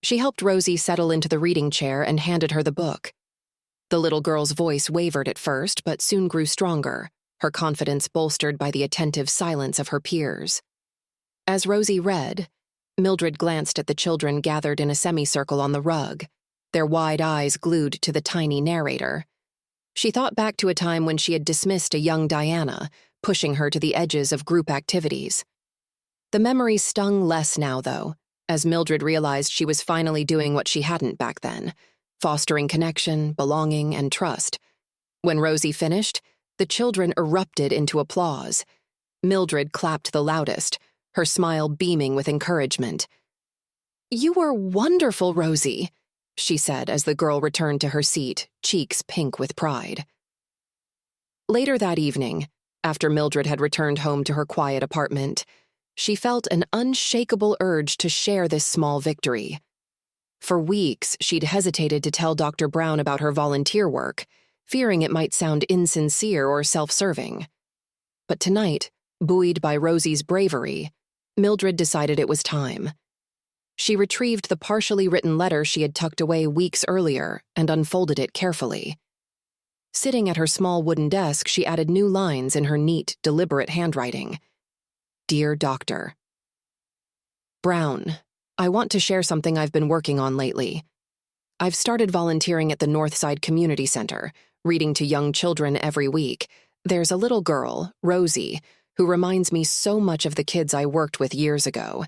She helped Rosie settle into the reading chair and handed her the book. The little girl's voice wavered at first, but soon grew stronger, her confidence bolstered by the attentive silence of her peers. As Rosie read, Mildred glanced at the children gathered in a semicircle on the rug, their wide eyes glued to the tiny narrator. She thought back to a time when she had dismissed a young Diana, pushing her to the edges of group activities. The memory stung less now, though, as Mildred realized she was finally doing what she hadn't back then, fostering connection, belonging, and trust. When Rosie finished, the children erupted into applause. Mildred clapped the loudest, her smile beaming with encouragement. You were wonderful, Rosie, she said as the girl returned to her seat, cheeks pink with pride. Later that evening, after Mildred had returned home to her quiet apartment, she felt an unshakable urge to share this small victory. For weeks, she'd hesitated to tell Dr. Brown about her volunteer work, fearing it might sound insincere or self-serving. But tonight, buoyed by Rosie's bravery, Mildred decided it was time. She retrieved the partially written letter she had tucked away weeks earlier and unfolded it carefully. Sitting at her small wooden desk, she added new lines in her neat, deliberate handwriting. Dear Doctor Brown, I want to share something I've been working on lately. I've started volunteering at the Northside Community Center, reading to young children every week. There's a little girl, Rosie, who reminds me so much of the kids I worked with years ago.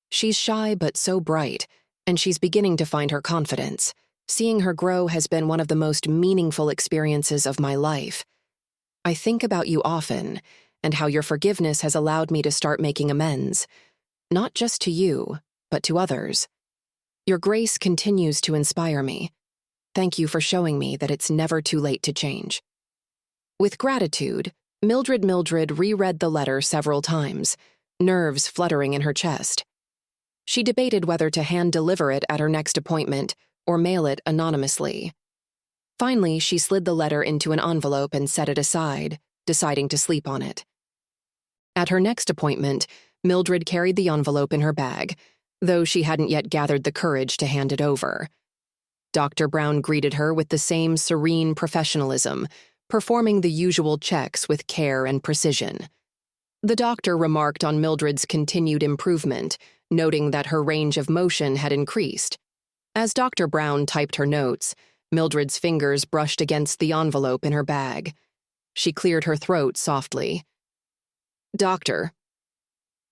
She's shy but so bright, and she's beginning to find her confidence. Seeing her grow has been one of the most meaningful experiences of my life. I think about you often, and how your forgiveness has allowed me to start making amends, not just to you, but to others. Your grace continues to inspire me. Thank you for showing me that it's never too late to change. With gratitude, Mildred reread the letter several times, nerves fluttering in her chest. She debated whether to hand-deliver it at her next appointment or mail it anonymously. Finally, she slid the letter into an envelope and set it aside, deciding to sleep on it. At her next appointment, Mildred carried the envelope in her bag, though she hadn't yet gathered the courage to hand it over. Dr. Brown greeted her with the same serene professionalism, performing the usual checks with care and precision. The doctor remarked on Mildred's continued improvement, noting that her range of motion had increased. As Dr. Brown typed her notes, Mildred's fingers brushed against the envelope in her bag. She cleared her throat softly. "Doctor,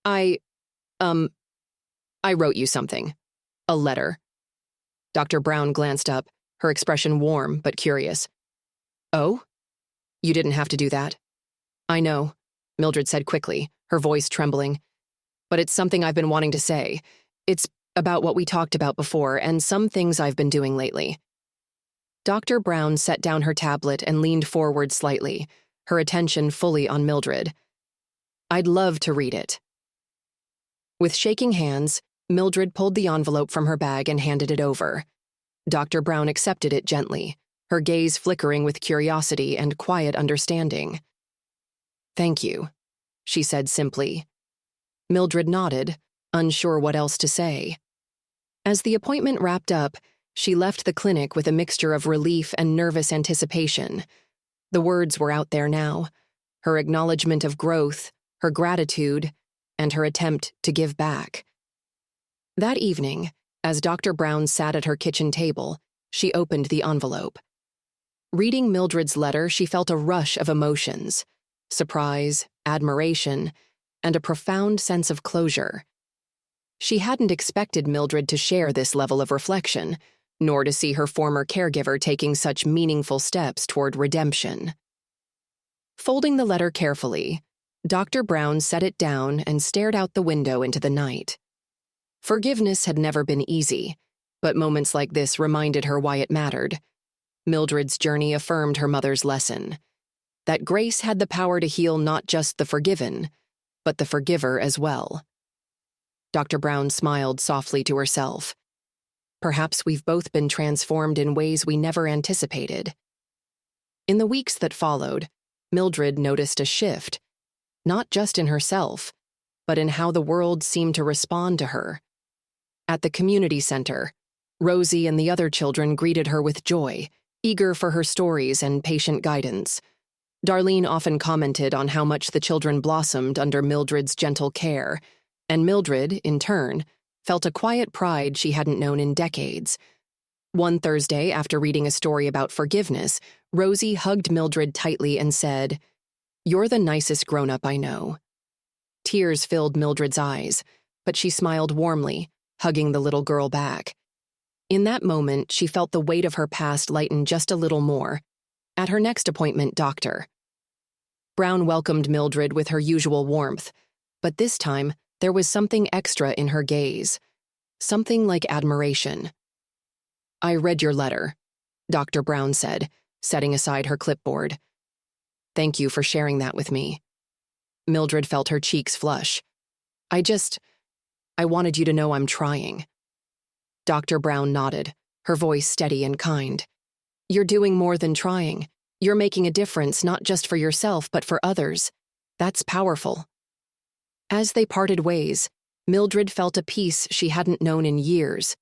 I wrote you something. A letter." Dr. Brown glanced up, her expression warm but curious. "Oh? You didn't have to do that." "I know," Mildred said quickly, her voice trembling. "But it's something I've been wanting to say. It's about what we talked about before and some things I've been doing lately." Dr. Brown set down her tablet and leaned forward slightly, her attention fully on Mildred. "I'd love to read it." With shaking hands, Mildred pulled the envelope from her bag and handed it over. Dr. Brown accepted it gently, her gaze flickering with curiosity and quiet understanding. "Thank you," she said simply. Mildred nodded, unsure what else to say. As the appointment wrapped up, she left the clinic with a mixture of relief and nervous anticipation. The words were out there now, her acknowledgement of growth, her gratitude, and her attempt to give back. That evening, as Dr. Brown sat at her kitchen table, she opened the envelope. Reading Mildred's letter, she felt a rush of emotions: surprise, admiration, and a profound sense of closure. She hadn't expected Mildred to share this level of reflection, nor to see her former caregiver taking such meaningful steps toward redemption. Folding the letter carefully, Dr. Brown set it down and stared out the window into the night. Forgiveness had never been easy, but moments like this reminded her why it mattered. Mildred's journey affirmed her mother's lesson: that grace had the power to heal not just the forgiven, but the forgiver as well. Dr. Brown smiled softly to herself. Perhaps we've both been transformed in ways we never anticipated. In the weeks that followed, Mildred noticed a shift, not just in herself, but in how the world seemed to respond to her. At the community center, Rosie and the other children greeted her with joy, eager for her stories and patient guidance. Darlene often commented on how much the children blossomed under Mildred's gentle care, and Mildred, in turn, felt a quiet pride she hadn't known in decades. One Thursday, after reading a story about forgiveness, Rosie hugged Mildred tightly and said, "You're the nicest grown-up I know." Tears filled Mildred's eyes, but she smiled warmly, hugging the little girl back. In that moment, she felt the weight of her past lighten just a little more. At her next appointment, Dr. Brown welcomed Mildred with her usual warmth, but this time, there was something extra in her gaze, something like admiration. "I read your letter," Dr. Brown said, setting aside her clipboard. "Thank you for sharing that with me." Mildred felt her cheeks flush. I wanted you to know I'm trying." Dr. Brown nodded, her voice steady and kind. "You're doing more than trying. You're making a difference not just for yourself but for others. That's powerful." As they parted ways, Mildred felt a peace she hadn't known in years.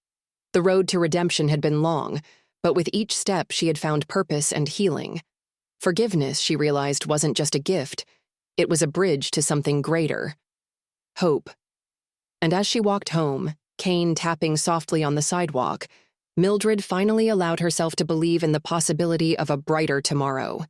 The road to redemption had been long, but with each step she had found purpose and healing. Forgiveness, she realized, wasn't just a gift. It was a bridge to something greater: hope. And as she walked home, cane tapping softly on the sidewalk, Mildred finally allowed herself to believe in the possibility of a brighter tomorrow.